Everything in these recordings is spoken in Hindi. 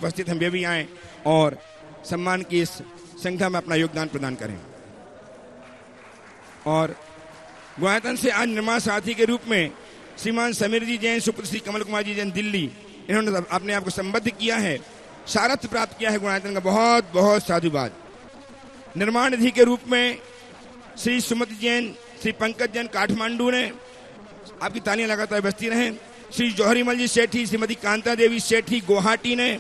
उपस्थित हैं वे भी आएँ और सम्मान की इस संख्या में अपना योगदान प्रदान करें। और गुणायतन से आज निर्माण साथी के रूप में श्रीमान समीर जी जैन, सुपुत्र श्री कमल कुमार जी जैन दिल्ली, इन्होंने अपने आप को संबद्ध किया है, सारथ्य प्राप्त किया है गुणायतन का। बहुत बहुत साधुवाद। निर्माण निधि के रूप में श्री सुमति जैन, श्री पंकज जैन काठमांडू ने, आपकी तालियां लगातार बजती रहें। श्री जौहरीमल जी सेठी, श्रीमती कांता देवी सेठी गुवाहाटी ने,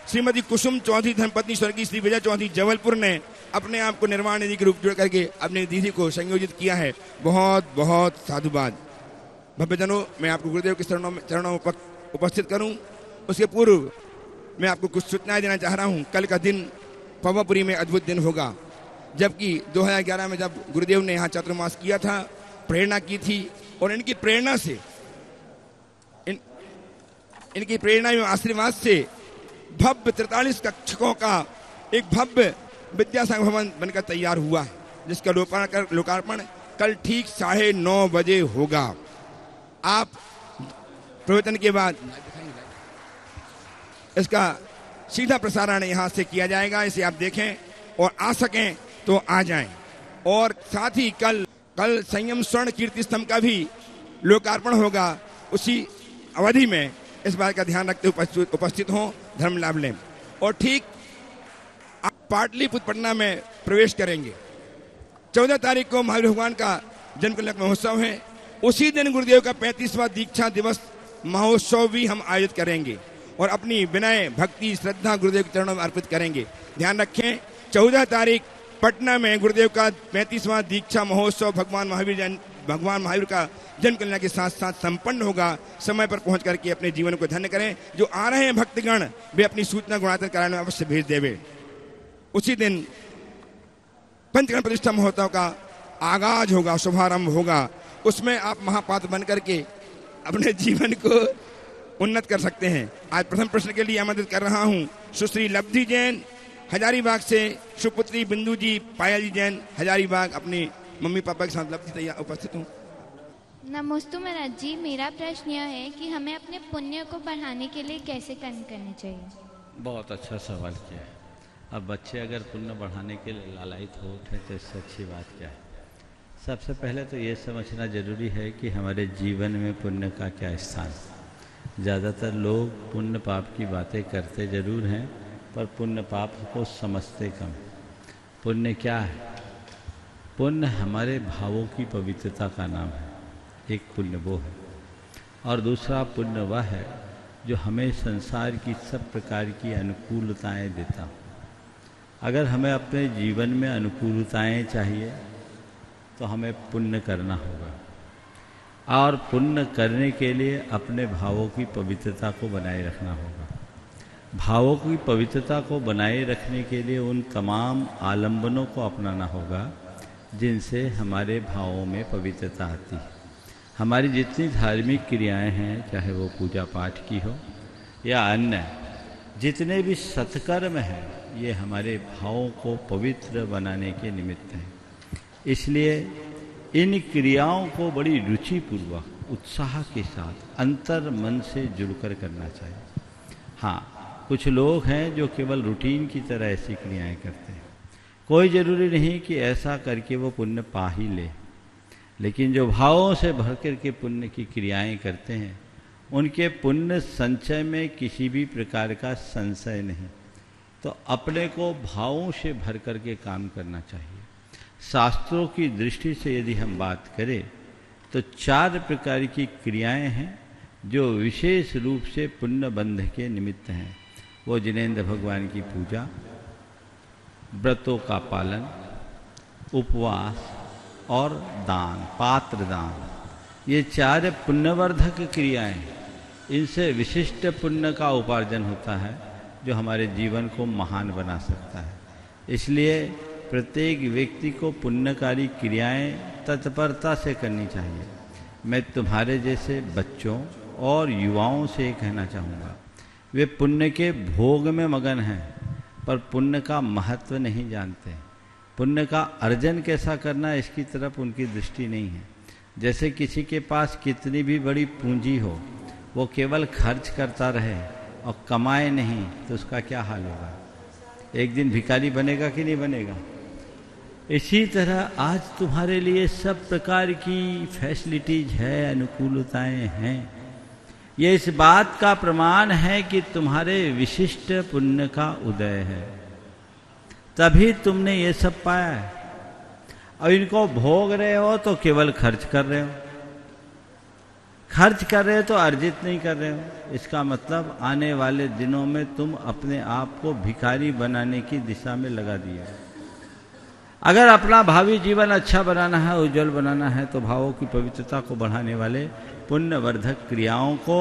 श्रीमती कुसुम चौधरी धर्मपत्नी स्वर्गीय श्री विजय चौधरी जबलपुर ने अपने आप को निर्माण निधि के रूप जुड़ करके अपनी निधि को संयोजित किया है। बहुत बहुत साधुवाद। भव्यजनों, मैं आपको गुरुदेव के चरणों में उपस्थित करूं उसके पूर्व मैं आपको कुछ सूचनाएं देना चाह रहा हूं। कल का दिन पवनपुरी में अद्भुत दिन होगा, जबकि 2011 में जब गुरुदेव ने यहाँ चातुर्मास किया था, प्रेरणा की थी, और इनकी प्रेरणा से, इनकी प्रेरणा एवं आशीर्वाद से भव्य 43 कक्षकों का एक भव्य विद्यासागर भवन बनकर तैयार हुआ है, जिसका लोकार्पण कल ठीक 9:30 बजे होगा। आप प्रवचन के बाद इसका सीधा प्रसारण यहाँ से किया जाएगा, इसे आप देखें और आ सकें तो आ जाएं। और साथ ही कल संयम स्वर्ण कीर्ति स्तंभ का भी लोकार्पण होगा। उसी अवधि में इस बात का ध्यान रखते हुए उपस्थित हों, धर्म लाभ लें। और ठीक आप पाटलिपुत्र पटना में प्रवेश करेंगे। 14 तारीख को महावीर भगवान का जन्म कल्याण महोत्सव है। उसी दिन गुरुदेव का 35वां दीक्षा दिवस महोत्सव भी हम आयोजित करेंगे और अपनी विनय भक्ति श्रद्धा गुरुदेव के चरणों में अर्पित करेंगे। ध्यान रखें, 14 तारीख पटना में गुरुदेव का 35वां दीक्षा महोत्सव भगवान महावीर का जन्म कल्याण के साथ साथ संपन्न होगा। समय पर पहुंच करके अपने जीवन को धन्य करें। जो आ रहे हैं भक्तगण, वे अपनी सूचना गुणायतन कार्यालय में अवश्य भेज देवे। उसी दिन पंचगण प्रतिष्ठा महोत्सव का आगाज होगा, शुभारंभ होगा। उसमें आप महापात्र बन करके अपने जीवन को उन्नत कर सकते हैं। आज प्रथम प्रश्न के लिए आमंत्रित कर रहा हूं सुश्री लब्धि जैन हजारीबाग से, सुपुत्री बिंदु जी पायल जी जैन हजारीबाग, अपने मम्मी पापा के साथ लब्धि तैयार उपस्थित हूँ। नमस्ते महाराज जी, मेरा प्रश्न यह है कि हमें अपने पुण्य को बढ़ाने के लिए कैसे कर्म करने चाहिए। बहुत अच्छा सवाल किया है। अब बच्चे अगर पुण्य बढ़ाने के लिए लालायित हो उठे तो इससे अच्छी बात क्या है। सबसे पहले तो ये समझना जरूरी है कि हमारे जीवन में पुण्य का क्या स्थान। ज़्यादातर लोग पुण्य पाप की बातें करते जरूर हैं, पर पुण्य पाप को समझते कम। पुण्य क्या है? पुण्य हमारे भावों की पवित्रता का नाम है। एक पुण्य वो है, और दूसरा पुण्य वह है जो हमें संसार की सब प्रकार की अनुकूलताएं देता। अगर हमें अपने जीवन में अनुकूलताएं चाहिए तो हमें पुण्य करना होगा, और पुण्य करने के लिए अपने भावों की पवित्रता को बनाए रखना होगा। भावों की पवित्रता को बनाए रखने के लिए उन तमाम आलंबनों को अपनाना होगा जिनसे हमारे भावों में पवित्रता आती है। हमारी जितनी धार्मिक क्रियाएं हैं, चाहे वो पूजा पाठ की हो या अन्य जितने भी सत्कर्म हैं, ये हमारे भावों को पवित्र बनाने के निमित्त हैं। इसलिए इन क्रियाओं को बड़ी रुचिपूर्वक, उत्साह के साथ, अंतर मन से जुड़कर करना चाहिए। हाँ, कुछ लोग हैं जो केवल रूटीन की तरह ऐसी क्रियाएं करते हैं। कोई ज़रूरी नहीं कि ऐसा करके वो पुण्य पा ही ले, लेकिन जो भावों से भर कर के पुण्य की क्रियाएं करते हैं, उनके पुण्य संचय में किसी भी प्रकार का संशय नहीं। तो अपने को भावों से भर कर के काम करना चाहिए। शास्त्रों की दृष्टि से यदि हम बात करें तो 4 प्रकार की क्रियाएं हैं जो विशेष रूप से पुण्य बंध के निमित्त हैं। वो जिनेंद्र भगवान की पूजा, व्रतों का पालन, उपवास और दान, पात्र दान। ये 4 पुण्यवर्धक क्रियाएं, इनसे विशिष्ट पुण्य का उपार्जन होता है जो हमारे जीवन को महान बना सकता है। इसलिए प्रत्येक व्यक्ति को पुण्यकारी क्रियाएं तत्परता से करनी चाहिए। मैं तुम्हारे जैसे बच्चों और युवाओं से ये कहना चाहूँगा, वे पुण्य के भोग में मगन हैं पर पुण्य का महत्व नहीं जानते। पुण्य का अर्जन कैसा करना, इसकी तरफ उनकी दृष्टि नहीं है। जैसे किसी के पास कितनी भी बड़ी पूंजी हो, वो केवल खर्च करता रहे और कमाए नहीं तो उसका क्या हाल होगा? एक दिन भिखारी बनेगा कि नहीं बनेगा? इसी तरह आज तुम्हारे लिए सब प्रकार की फैसिलिटीज है, अनुकूलताएं हैं। ये इस बात का प्रमाण है कि तुम्हारे विशिष्ट पुण्य का उदय है, तभी तुमने ये सब पाया है। और इनको भोग रहे हो तो केवल खर्च कर रहे हो, खर्च कर रहे हो तो अर्जित नहीं कर रहे हो। इसका मतलब आने वाले दिनों में तुम अपने आप को भिखारी बनाने की दिशा में लगा दिए। अगर अपना भावी जीवन अच्छा बनाना है, उज्जवल बनाना है, तो भावों की पवित्रता को बढ़ाने वाले पुण्यवर्धक क्रियाओं को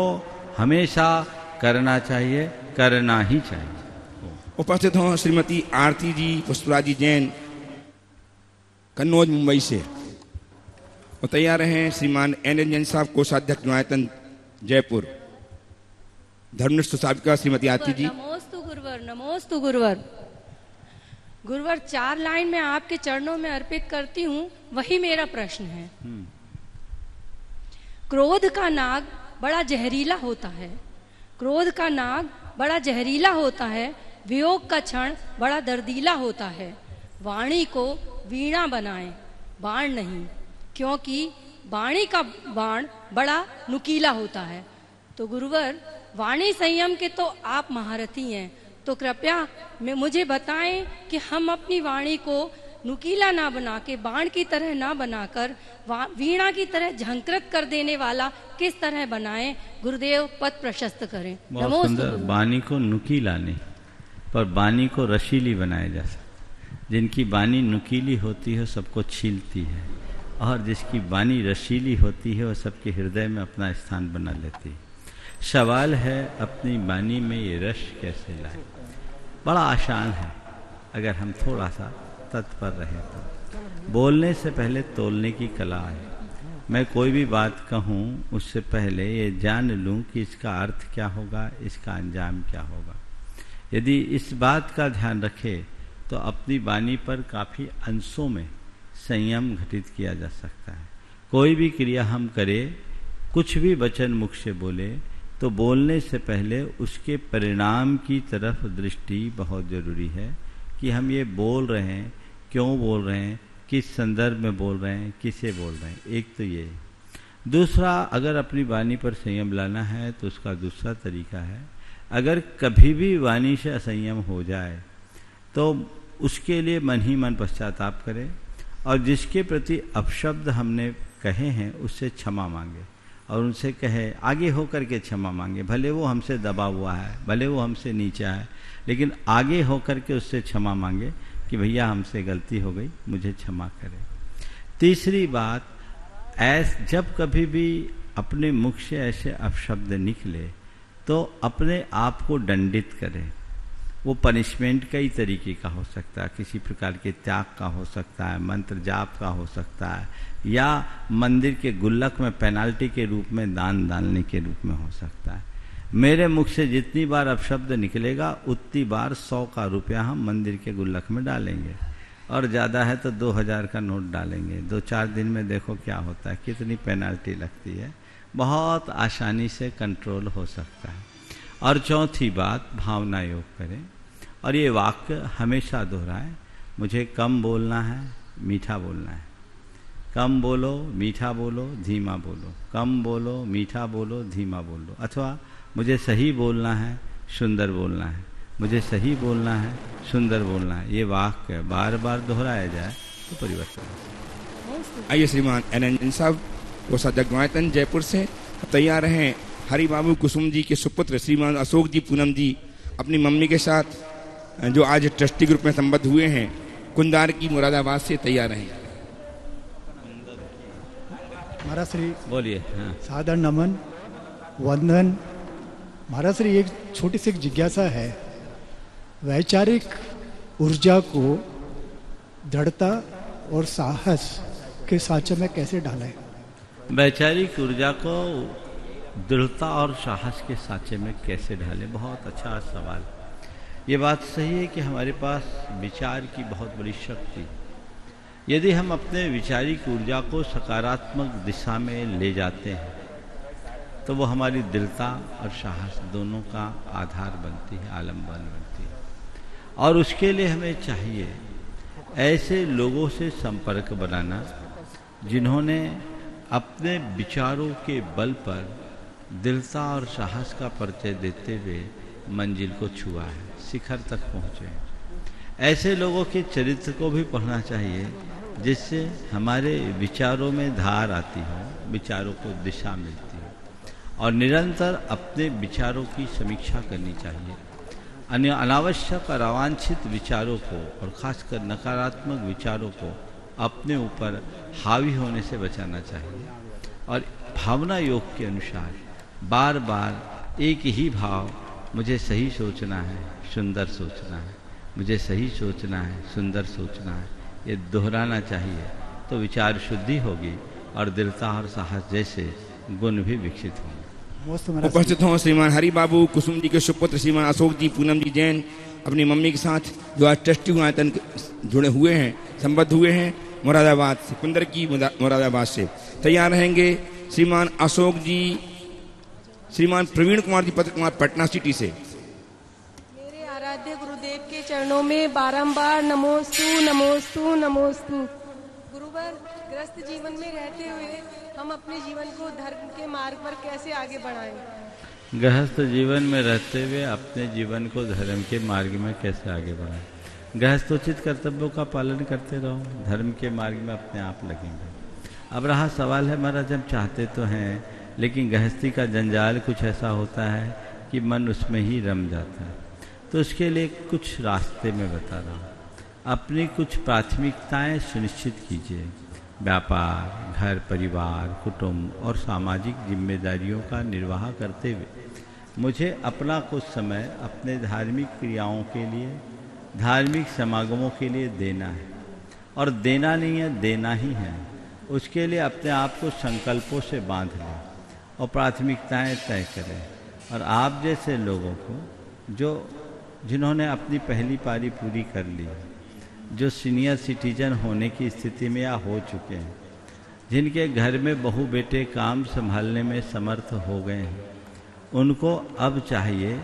हमेशा करना चाहिए, करना ही चाहिए। उपस्थित हों श्रीमती आरती जी पुष्पराज जी जैन, कन्नौज मुंबई से। और तैयार हैं श्रीमान एन एन जैन साहब, कोषाध्यक्ष न्यायतन जयपुर। धर्मनिष्ठ साहिबिका श्रीमती आरती जी। नमोस्तु गुरुवर, नमोस्तु गुरुवर। गुरुवर, 4 लाइन में आपके चरणों में अर्पित करती हूँ, वही मेरा प्रश्न है। क्रोध का नाग बड़ा जहरीला होता है, क्रोध का नाग बड़ा जहरीला होता है, वियोग का क्षण बड़ा दर्दीला होता है। वाणी को वीणा बनाएं, बाण नहीं, क्योंकि वाणी का बाण बड़ा नुकीला होता है। तो गुरुवर, वाणी संयम के तो आप महारथी हैं, तो कृपया मुझे बताएं कि हम अपनी वाणी को नुकीला ना बना के, बाण की तरह ना बनाकर, वीणा की तरह झंकृत कर देने वाला किस तरह बनाएं। गुरुदेव पद प्रशस्त करें। बहुत सुंदर। वाणी को नुकीला नहीं, पर वाणी को रसीली बनाया जा सकता। जिनकी वाणी नुकीली होती है सबको छीलती है, और जिसकी वाणी रसीली होती है वो सबके हृदय में अपना स्थान बना लेती है। सवाल है अपनी वाणी में ये रस कैसे लाए। बड़ा आसान है अगर हम थोड़ा सा तत्पर रहे तो। बोलने से पहले तोलने की कला है। मैं कोई भी बात कहूँ उससे पहले ये जान लूँ कि इसका अर्थ क्या होगा, इसका अंजाम क्या होगा। यदि इस बात का ध्यान रखे तो अपनी वाणी पर काफ़ी अंशों में संयम घटित किया जा सकता है। कोई भी क्रिया हम करें, कुछ भी वचन मुख से बोले, तो बोलने से पहले उसके परिणाम की तरफ दृष्टि बहुत ज़रूरी है कि हम ये बोल रहे हैं, क्यों बोल रहे हैं, किस संदर्भ में बोल रहे हैं, किसे बोल रहे हैं। एक तो ये। दूसरा, अगर अपनी वाणी पर संयम लाना है तो उसका दूसरा तरीका है, अगर कभी भी वाणी से असंयम हो जाए तो उसके लिए मन ही मन पश्चाताप करें, और जिसके प्रति अपशब्द हमने कहे हैं उससे क्षमा मांगे, और उनसे कहे आगे होकर के क्षमा मांगे। भले वो हमसे दबा हुआ है, भले वो हमसे नीचा है, लेकिन आगे होकर के उससे क्षमा मांगे कि भैया हमसे गलती हो गई, मुझे क्षमा करें। तीसरी बात, जब कभी भी अपने मुख से ऐसे अपशब्द निकले तो अपने आप को दंडित करें। वो पनिशमेंट कई तरीके का हो सकता है, किसी प्रकार के त्याग का हो सकता है, मंत्र जाप का हो सकता है, या मंदिर के गुल्लक में पेनाल्टी के रूप में दान डालने के रूप में हो सकता है। मेरे मुख से जितनी बार अपशब्द निकलेगा उतनी बार 100 का रुपया हम मंदिर के गुल्लक में डालेंगे, और ज़्यादा है तो 2000 का नोट डालेंगे। 2-4 दिन में देखो क्या होता है, कितनी पेनाल्टी लगती है। बहुत आसानी से कंट्रोल हो सकता है। और चौथी बात, भावना योग करें, और ये वाक्य हमेशा दोहराएं, मुझे कम बोलना है, मीठा बोलना है। कम बोलो, मीठा बोलो, धीमा बोलो। कम बोलो, मीठा बोलो, धीमा बोलो। अथवा मुझे सही बोलना है, सुंदर बोलना है, मुझे सही बोलना है, सुंदर बोलना है। ये वाक्य बार बार दोहराया जाए तो परिवर्तन हो। आइए श्रीमान एन एन जैन साहब, कोषाध्यक्ष न्यायतन जयपुर से। तैयार हैं हरि बाबू कुसुम जी के सुपुत्र श्रीमान अशोक जी पूनम जी, अपनी मम्मी के साथ, जो आज ट्रस्टी ग्रुप में संबद्ध हुए हैं, कुंदार की मुरादाबाद से। तैयार हैं। महाराज श्री बोलिए। हाँ। सादर नमन, वंदन। महाराज श्री, एक छोटी सी जिज्ञासा है, वैचारिक ऊर्जा को दृढ़ता और साहस के सांचे में कैसे ढालें? वैचारिक ऊर्जा को दृढ़ता और साहस के सांचे में कैसे ढालें? बहुत अच्छा सवाल। ये बात सही है कि हमारे पास विचार की बहुत बड़ी शक्ति, यदि हम अपने विचारिक ऊर्जा को सकारात्मक दिशा में ले जाते हैं तो वो हमारी दृढ़ता और साहस दोनों का आधार बनती है, आलम्बन बनती है। और उसके लिए हमें चाहिए ऐसे लोगों से संपर्क बनाना जिन्होंने अपने विचारों के बल पर दृढ़ता और साहस का परिचय देते हुए मंजिल को छुआ है, शिखर तक पहुँचे हैं। ऐसे लोगों के चरित्र को भी पढ़ना चाहिए जिससे हमारे विचारों में धार आती हो, विचारों को दिशा मिलती हो, और निरंतर अपने विचारों की समीक्षा करनी चाहिए। अन्य अनावश्यक और अवांछित विचारों को और खासकर नकारात्मक विचारों को अपने ऊपर हावी होने से बचाना चाहिए और भावना योग के अनुसार बार बार एक ही भाव, मुझे सही सोचना है, सुंदर सोचना है, मुझे सही सोचना है, सुंदर सोचना है, ये दोहराना चाहिए। तो विचार शुद्धि होगी और दृढ़ता और साहस जैसे गुण भी विकसित होंगे। उपस्थित हों श्रीमान हरि बाबू, कुसुम जी के सुपुत्र श्रीमान अशोक जी, पूनम जी जैन अपनी मम्मी के साथ जो आज ट्रस्टी आयतन जुड़े हुए हैं, संबद्ध हुए हैं मुरादाबाद से, कुंदर की मुरादाबाद से। तैयार रहेंगे श्रीमान अशोक जी, श्रीमान प्रवीण कुमार जी, पत्र कुमार पटना सिटी से। मेरे आराध्य गुरुदेव के चरणों में बारंबार नमोस्तु नमोस्तु नमोस्तु। गुरुवर, ग्रस्त जीवन में रहते हुए हम अपने जीवन को धर्म के मार्ग पर कैसे आगे बढ़ाएं? गृहस्थ जीवन में रहते हुए अपने जीवन को धर्म के मार्ग में कैसे आगे बढ़ाएं? गृहस्थोचित कर्तव्यों का पालन करते रहो, धर्म के मार्ग में अपने आप लगेंगे। अब रहा सवाल है महाराज, हम चाहते तो हैं लेकिन गृहस्थी का जंजाल कुछ ऐसा होता है कि मन उसमें ही रम जाता है। तो उसके लिए कुछ रास्ते में बता रहा हूँ। अपनी कुछ प्राथमिकताएं सुनिश्चित कीजिए। व्यापार, घर परिवार, कुटुंब और सामाजिक जिम्मेदारियों का निर्वाह करते हुए मुझे अपना कुछ समय अपने धार्मिक क्रियाओं के लिए, धार्मिक समागमों के लिए देना है। और देना नहीं है, देना ही है। उसके लिए अपने आप को संकल्पों से बांध लें और प्राथमिकताएं तय करें। और आप जैसे लोगों को जिन्होंने अपनी पहली पारी पूरी कर ली, जो सीनियर सिटीजन होने की स्थिति में या हो चुके हैं, जिनके घर में बहू बेटे काम संभालने में समर्थ हो गए हैं, उनको अब चाहिए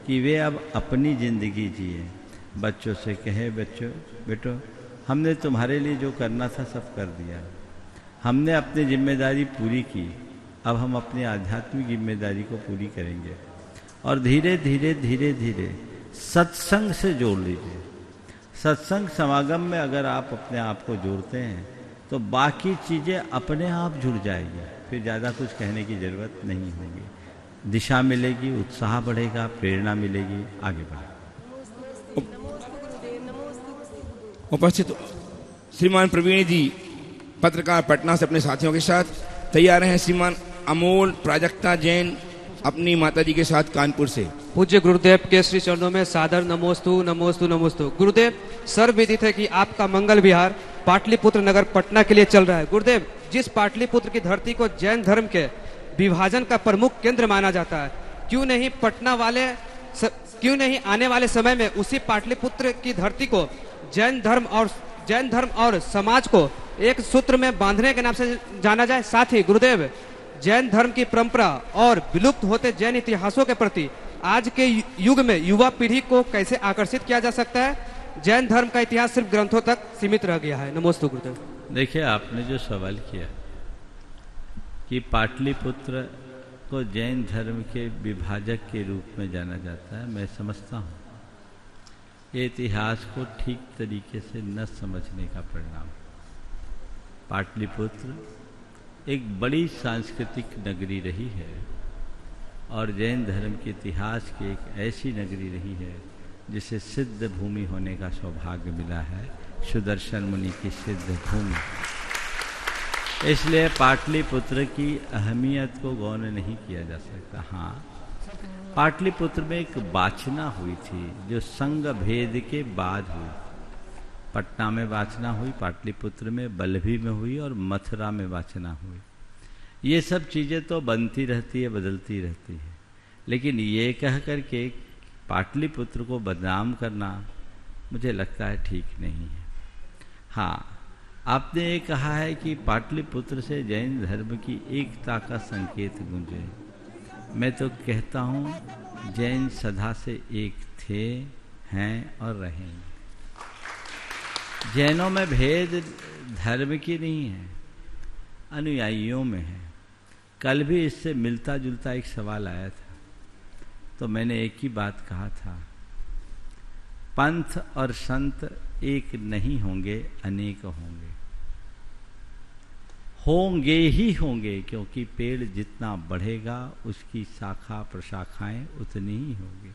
कि वे अब अपनी ज़िंदगी जिए। बच्चों से कहे, बेटो हमने तुम्हारे लिए जो करना था सब कर दिया, हमने अपनी जिम्मेदारी पूरी की, अब हम अपनी आध्यात्मिक जिम्मेदारी को पूरी करेंगे। और धीरे धीरे धीरे धीरे सत्संग से जोड़ लीजिए। सत्संग समागम में अगर आप अपने आप को जोड़ते हैं तो बाकी चीज़ें अपने आप जुड़ जाएगी, फिर ज़्यादा कुछ कहने की ज़रूरत नहीं होगी। दिशा मिलेगी, उत्साह बढ़ेगा, प्रेरणा मिलेगी, आगे बढ़ेगा। उपस्थित श्रीमान प्रवीण जी, पत्रकार पटना से अपने साथियों के साथ। तैयार हैं श्रीमान अमोल प्राजक्ता जैन अपनी माता जी के साथ कानपुर से। पूज्य गुरुदेव के श्री चरणों में सादर नमोस्तु नमोस्तु नमोस्तु। गुरुदेव, सर्वविदित है कि आपका मंगल विहार पाटलिपुत्र नगर पटना के लिए चल रहा है। गुरुदेव, जिस पाटलिपुत्र की धरती को जैन धर्म के विभाजन का प्रमुख केंद्र माना जाता है, क्यों नहीं आने वाले समय में उसी पाटलिपुत्र की धरती को जैन धर्म और समाज को एक सूत्र में बांधने के नाम से जाना जाए। साथ ही गुरुदेव, जैन धर्म की परंपरा और विलुप्त होते जैन इतिहासों के प्रति आज के युग में युवा पीढ़ी को कैसे आकर्षित किया जा सकता है? जैन धर्म का इतिहास सिर्फ ग्रंथों तक सीमित रह गया है। नमोस्तु गुरुदेव। देखिए, आपने जो सवाल किया कि पाटलिपुत्र को जैन धर्म के विभाजक के रूप में जाना जाता है, मैं समझता हूँ ये इतिहास को ठीक तरीके से न समझने का परिणाम। पाटलिपुत्र एक बड़ी सांस्कृतिक नगरी रही है और जैन धर्म के इतिहास की एक ऐसी नगरी रही है जिसे सिद्ध भूमि होने का सौभाग्य मिला है, सुदर्शन मुनि की सिद्ध भूमि। इसलिए पाटलिपुत्र की अहमियत को गौण नहीं किया जा सकता। हाँ, पाटलिपुत्र में एक वाचना हुई थी जो संग भेद के बाद हुई। पटना में वाचना हुई, पाटलिपुत्र में, बल्लभी में हुई और मथुरा में वाचना हुई। ये सब चीज़ें तो बनती रहती है, बदलती रहती है, लेकिन ये कह कर के पाटलिपुत्र को बदनाम करना मुझे लगता है ठीक नहीं है। हाँ, आपने ये कहा है कि पाटलिपुत्र से जैन धर्म की एकता का संकेत गूंजे। मैं तो कहता हूँ जैन सदा से एक थे, हैं और रहेंगे। जैनों में भेद धर्म की नहीं है, अनुयायियों में है। कल भी इससे मिलता जुलता एक सवाल आया था, तो मैंने एक ही बात कहा था, पंथ और संत एक नहीं होंगे, अनेक होंगे। होंगे ही होंगे, क्योंकि पेड़ जितना बढ़ेगा उसकी शाखा प्रशाखाएं उतनी ही होंगी।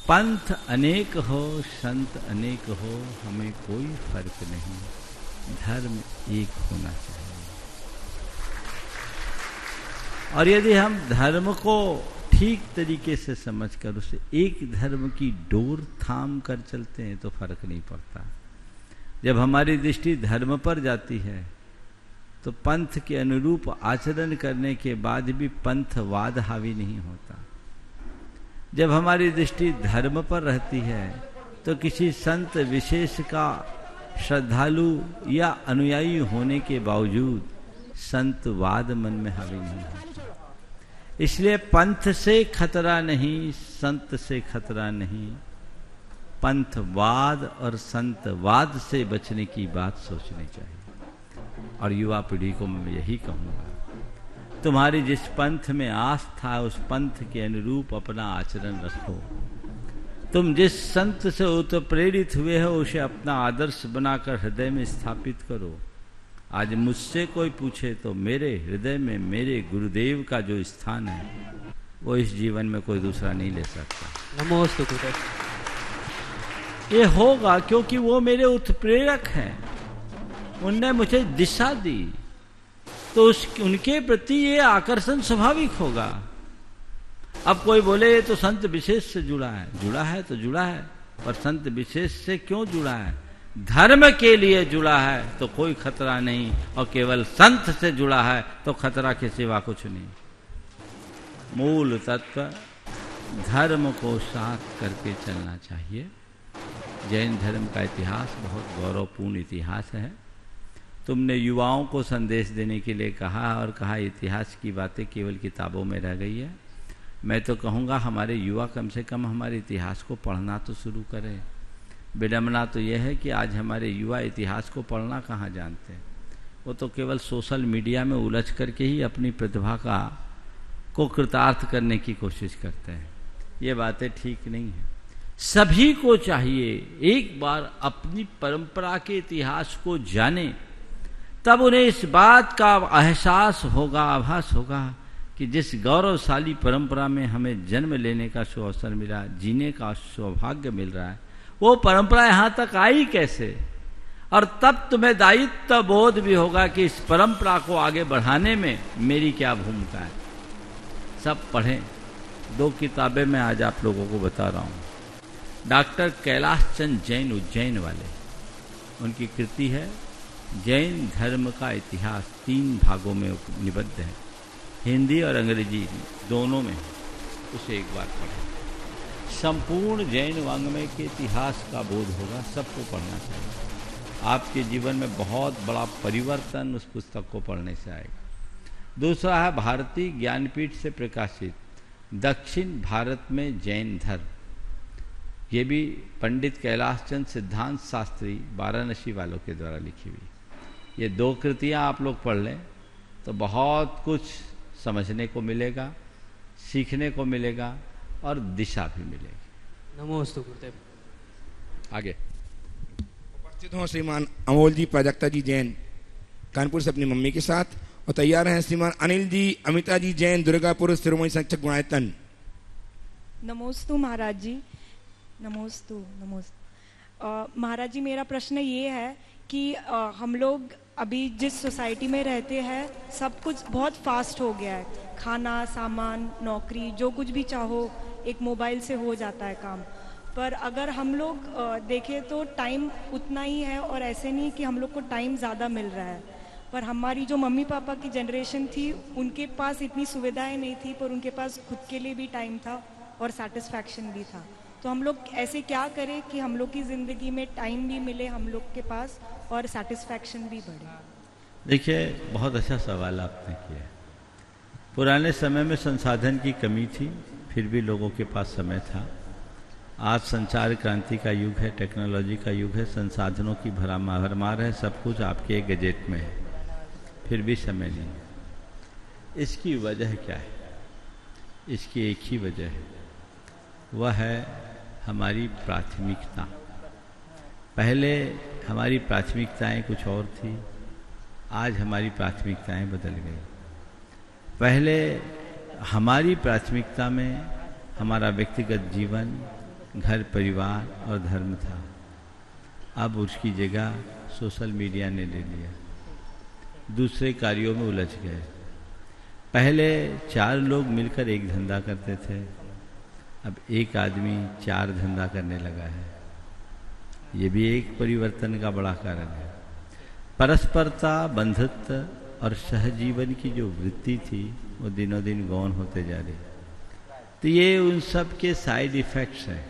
पंथ अनेक हो, संत अनेक हो, हमें कोई फर्क नहीं, धर्म एक होना चाहिए। और यदि हम धर्म को ठीक तरीके से समझकर उसे एक धर्म की डोर थाम कर चलते हैं तो फर्क नहीं पड़ता। जब हमारी दृष्टि धर्म पर जाती है तो पंथ के अनुरूप आचरण करने के बाद भी पंथवाद हावी नहीं होता। जब हमारी दृष्टि धर्म पर रहती है तो किसी संत विशेष का श्रद्धालु या अनुयायी होने के बावजूद संतवाद मन में हावी नहीं होता। इसलिए पंथ से खतरा नहीं, संत से खतरा नहीं, पंथवाद और संतवाद से बचने की बात सोचनी चाहिए। और युवा पीढ़ी को मैं यही कहूँगा, तुम्हारी जिस पंथ में आस्था है उस पंथ के अनुरूप अपना आचरण रखो। तुम जिस संत से उत्प्रेरित हुए हो उसे अपना आदर्श बनाकर हृदय में स्थापित करो। आज मुझसे कोई पूछे तो मेरे हृदय में मेरे गुरुदेव का जो स्थान है वो इस जीवन में कोई दूसरा नहीं ले सकता। नमोस्तु गुरुदेव। ये होगा क्योंकि वो मेरे उत्प्रेरक हैं, उनने मुझे दिशा दी, तो उनके प्रति ये आकर्षण स्वाभाविक होगा। अब कोई बोले ये तो संत विशेष से जुड़ा है तो जुड़ा है, पर संत विशेष से क्यों जुड़ा है? धर्म के लिए जुड़ा है तो कोई खतरा नहीं, और केवल संत से जुड़ा है तो खतरा के सिवा कुछ नहीं। मूल तत्व धर्म को साथ करके चलना चाहिए। जैन धर्म का इतिहास बहुत गौरवपूर्ण इतिहास है। तुमने युवाओं को संदेश देने के लिए कहा और कहा इतिहास की बातें केवल किताबों में रह गई है। मैं तो कहूँगा हमारे युवा कम से कम हमारे इतिहास को पढ़ना तो शुरू करें। विडम्बना तो यह है कि आज हमारे युवा इतिहास को पढ़ना कहाँ जानते हैं। वो तो केवल सोशल मीडिया में उलझ करके ही अपनी प्रतिभा को कृतार्थ करने की कोशिश करते हैं। ये बातें ठीक नहीं है। सभी को चाहिए एक बार अपनी परंपरा के इतिहास को जाने, तब उन्हें इस बात का एहसास होगा, आभास होगा कि जिस गौरवशाली परंपरा में हमें जन्म लेने का अवसर मिला, जीने का सौभाग्य मिल रहा है, वो परंपरा यहाँ तक आई कैसे। और तब तुम्हें दायित्व बोध भी होगा कि इस परंपरा को आगे बढ़ाने में मेरी क्या भूमिका है। सब पढ़ें। 2 किताबें मैं आज आप लोगों को बता रहा हूँ। डॉक्टर कैलाश चंद जैन, उज्जैन वाले, उनकी कृति है जैन धर्म का इतिहास, 3 भागों में निबद्ध है, हिंदी और अंग्रेजी दोनों में। उसे एक बार पढ़ें। संपूर्ण जैन वाङ्मय के इतिहास का बोध होगा, सबको पढ़ना चाहिए। आपके जीवन में बहुत बड़ा परिवर्तन उस पुस्तक को पढ़ने से आएगा। दूसरा है भारतीय ज्ञानपीठ से प्रकाशित दक्षिण भारत में जैन धर्म। ये भी पंडित कैलाश चंद सिद्धांत शास्त्री वाराणसी वालों के द्वारा लिखी हुई। ये 2 कृतियाँ आप लोग पढ़ लें तो बहुत कुछ समझने को मिलेगा, सीखने को मिलेगा और दिशा भी मिलेगी। नमोस्तु गुरुदेव। आगे उपस्थित हों श्रीमान अमोल जी प्राजक्ता जी जैन कानपुर से अपनी मम्मी के साथ, और तैयार हैं श्रीमान अनिल जी अमिता जी जैन दुर्गापुर शिरोमणि संरक्षक गुणायतन। नमोस्तु महाराज जी। नमोस्तु नमोस्तु। महाराज जी, मेरा प्रश्न ये है कि हम लोग अभी जिस सोसाइटी में रहते हैं सब कुछ बहुत फास्ट हो गया है। खाना, सामान, नौकरी, जो कुछ भी चाहो एक मोबाइल से हो जाता है काम। पर अगर हम लोग देखें तो टाइम उतना ही है, और ऐसे नहीं कि हम लोग को टाइम ज़्यादा मिल रहा है। पर हमारी जो मम्मी पापा की जनरेशन थी उनके पास इतनी सुविधाएं नहीं थी, पर उनके पास खुद के लिए भी टाइम था और सेटिस्फैक्शन भी था। तो हम लोग ऐसे क्या करें कि हम लोग की ज़िंदगी में टाइम भी मिले हम लोग के पास और सेटिस्फैक्शन भी बढ़े। देखिए, बहुत अच्छा सवाल आपने किया। पुराने समय में संसाधन की कमी थी, फिर भी लोगों के पास समय था। आज संचार क्रांति का युग है, टेक्नोलॉजी का युग है, संसाधनों की भरमार है, सब कुछ आपके एक गजेट में है, फिर भी समय नहीं है। इसकी वजह क्या है? इसकी एक ही वजह है, वह है हमारी प्राथमिकता। पहले हमारी प्राथमिकताएं कुछ और थी, आज हमारी प्राथमिकताएं बदल गई। पहले हमारी प्राथमिकता में हमारा व्यक्तिगत जीवन, घर परिवार और धर्म था। अब उसकी जगह सोशल मीडिया ने ले लिया, दूसरे कार्यों में उलझ गए। पहले 4 लोग मिलकर एक धंधा करते थे, अब एक आदमी 4 धंधा करने लगा है। ये भी एक परिवर्तन का बड़ा कारण है। परस्परता, बंधुत्व और सहजीवन की जो वृत्ति थी वो दिनों दिन गौण होते जा रही। तो ये उन सब के साइड इफेक्ट्स हैं,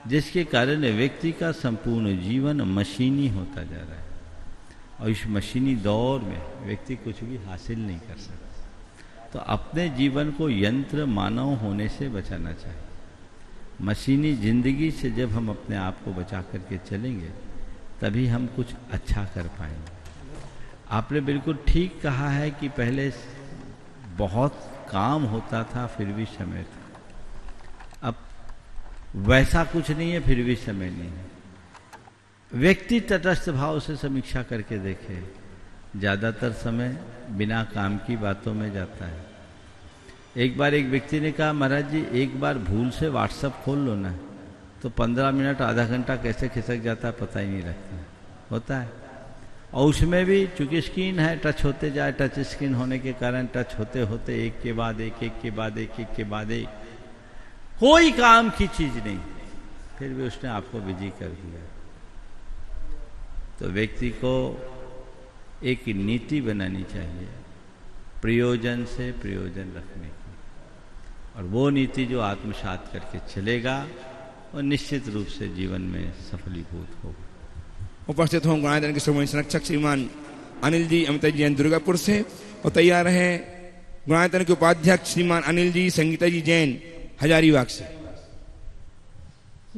जिसके कारण व्यक्ति का संपूर्ण जीवन मशीनी होता जा रहा है। और इस मशीनी दौर में व्यक्ति कुछ भी हासिल नहीं कर सकता। तो अपने जीवन को यंत्र मानव होने से बचाना चाहिए। मशीनी जिंदगी से जब हम अपने आप को बचा करके चलेंगे तभी हम कुछ अच्छा कर पाएंगे। आपने बिल्कुल ठीक कहा है कि पहले बहुत काम होता था फिर भी समय था, अब वैसा कुछ नहीं है फिर भी समय नहीं है। व्यक्ति तटस्थ भाव से समीक्षा करके देखे, ज़्यादातर समय बिना काम की बातों में जाता है। एक बार एक व्यक्ति ने कहा, महाराज जी एक बार भूल से व्हाट्सएप खोल लो ना, तो 15 मिनट आधा घंटा कैसे खिसक जाता है पता ही नहीं लगता। होता है। और उसमें भी चूंकि स्क्रीन है, टच होते जाए, टच स्क्रीन होने के कारण टच होते होते एक के बाद एक, एक के बाद एक, एक के बाद एक, कोई काम की चीज नहीं, फिर भी उसने आपको बिजी कर दिया। तो व्यक्ति को एक नीति बनानी चाहिए प्रयोजन से प्रयोजन रखने की, और वो नीति जो आत्मसात करके चलेगा वो निश्चित रूप से जीवन में सफलीभूत होगा। उपस्थित हों गुणायतन के समूह संरक्षक श्रीमान अनिल जी अमिता जैन दुर्गापुर से, और तैयार हैं गुणायतन के उपाध्यक्ष श्रीमान अनिल जी संगीता जी जैन हजारीबाग से।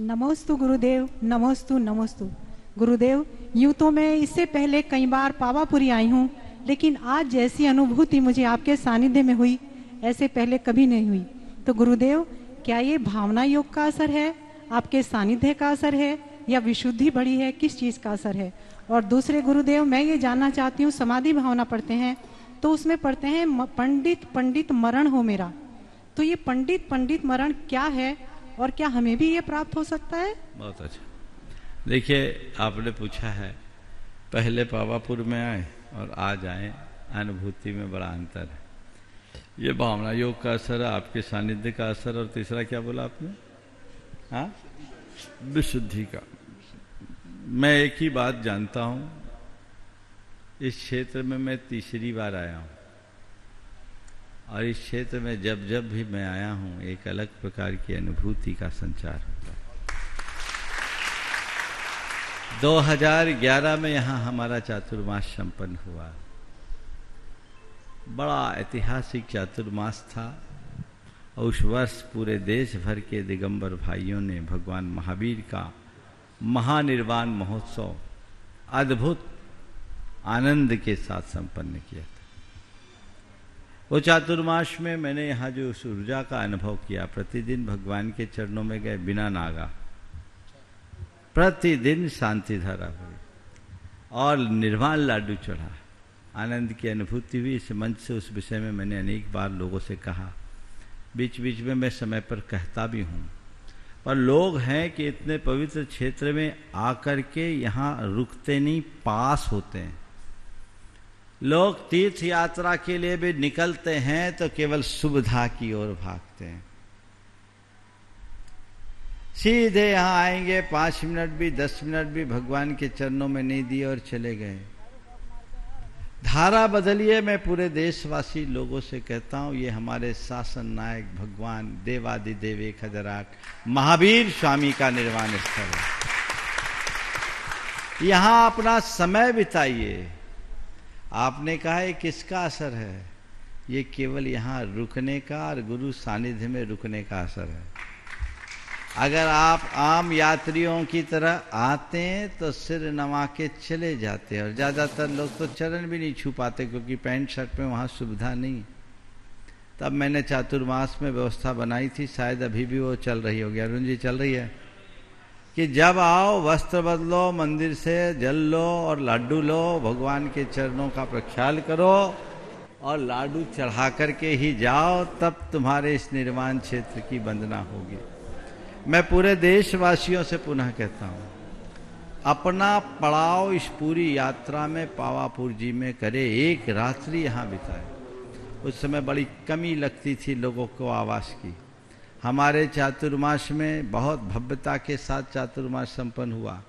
नमोस्तु गुरुदेव, नमोस्तु नमोस्तु गुरुदेव। यूं तो मैं इससे पहले कई बार पावापुरी आई हूँ, लेकिन आज जैसी अनुभूति मुझे आपके सानिध्य में हुई ऐसे पहले कभी नहीं हुई। तो गुरुदेव, क्या ये भावना योग का असर है, आपके सानिध्य का असर है, या विशुद्धि बढ़ी है, किस चीज का असर है? और दूसरे गुरुदेव, मैं ये जानना चाहती हूँ, समाधि भावना पढ़ते हैं तो उसमें पढ़ते हैं पंडित पंडित मरण हो मेरा, तो ये पंडित पंडित मरण क्या है और क्या हमें भी ये प्राप्त हो सकता है? बहुत अच्छा। देखिए, आपने पूछा है पहले पावापुर में आए और आज आए, अनुभूति में बड़ा अंतर है। ये भावना योग का असर है, आपके सानिध्य का असर, और तीसरा क्या बोला आपने? हाँ, विशुद्धि का। मैं एक ही बात जानता हूं, इस क्षेत्र में मैं तीसरी बार आया हूं, और इस क्षेत्र में जब जब भी मैं आया हूं एक अलग प्रकार की अनुभूति का संचार होता है। 2011 में यहाँ हमारा चातुर्मास संपन्न हुआ, बड़ा ऐतिहासिक चातुर्मास था, और उस वर्ष पूरे देश भर के दिगंबर भाइयों ने भगवान महावीर का महानिर्वाण महोत्सव अद्भुत आनंद के साथ संपन्न किया था। वो चातुर्मास में मैंने यहाँ जो उस ऊर्जा का अनुभव किया, प्रतिदिन भगवान के चरणों में गए बिना नागा, प्रतिदिन शांति धारा हुई और निर्वाण लाडू चढ़ा, आनंद की अनुभूति हुई। इस मंच से उस विषय में मैंने अनेक बार लोगों से कहा, बीच बीच में मैं समय पर कहता भी हूँ, पर लोग हैं कि इतने पवित्र क्षेत्र में आकर के यहाँ रुकते नहीं, पास होते हैं। लोग तीर्थ यात्रा के लिए भी निकलते हैं तो केवल सुविधा की ओर भागते हैं, सीधे यहाँ आएंगे, 5 मिनट भी 10 मिनट भी भगवान के चरणों में नहीं दिए और चले गए। धारा बदलिए। मैं पूरे देशवासी लोगों से कहता हूँ, ये हमारे शासन नायक भगवान देवादिदेव 1008 महावीर स्वामी का निर्वाण स्थल है। यहाँ अपना समय बिताइए। आपने कहा है किसका असर है? ये केवल यहाँ रुकने का और गुरु सानिध्य में रुकने का असर है। अगर आप आम यात्रियों की तरह आते हैं तो सिर नवा के चले जाते हैं, और ज़्यादातर लोग तो चरण भी नहीं छू पाते क्योंकि पैंट शर्ट में वहाँ सुविधा नहीं। तब मैंने चातुर्मास में व्यवस्था बनाई थी, शायद अभी भी वो चल रही होगी, अरुण जी चल रही है, कि जब आओ वस्त्र बदलो, मंदिर से जल लो और लाडू लो, भगवान के चरणों का प्रख्याल करो और लाडू चढ़ा करके ही जाओ, तब तुम्हारे इस निर्वाण क्षेत्र की वंदना होगी। मैं पूरे देशवासियों से पुनः कहता हूँ, अपना पड़ाव इस पूरी यात्रा में पावापुर जी में करे, एक रात्रि यहाँ बिताए। उस समय बड़ी कमी लगती थी लोगों को आवास की। हमारे चातुर्मास में बहुत भव्यता के साथ चातुर्मास संपन्न हुआ।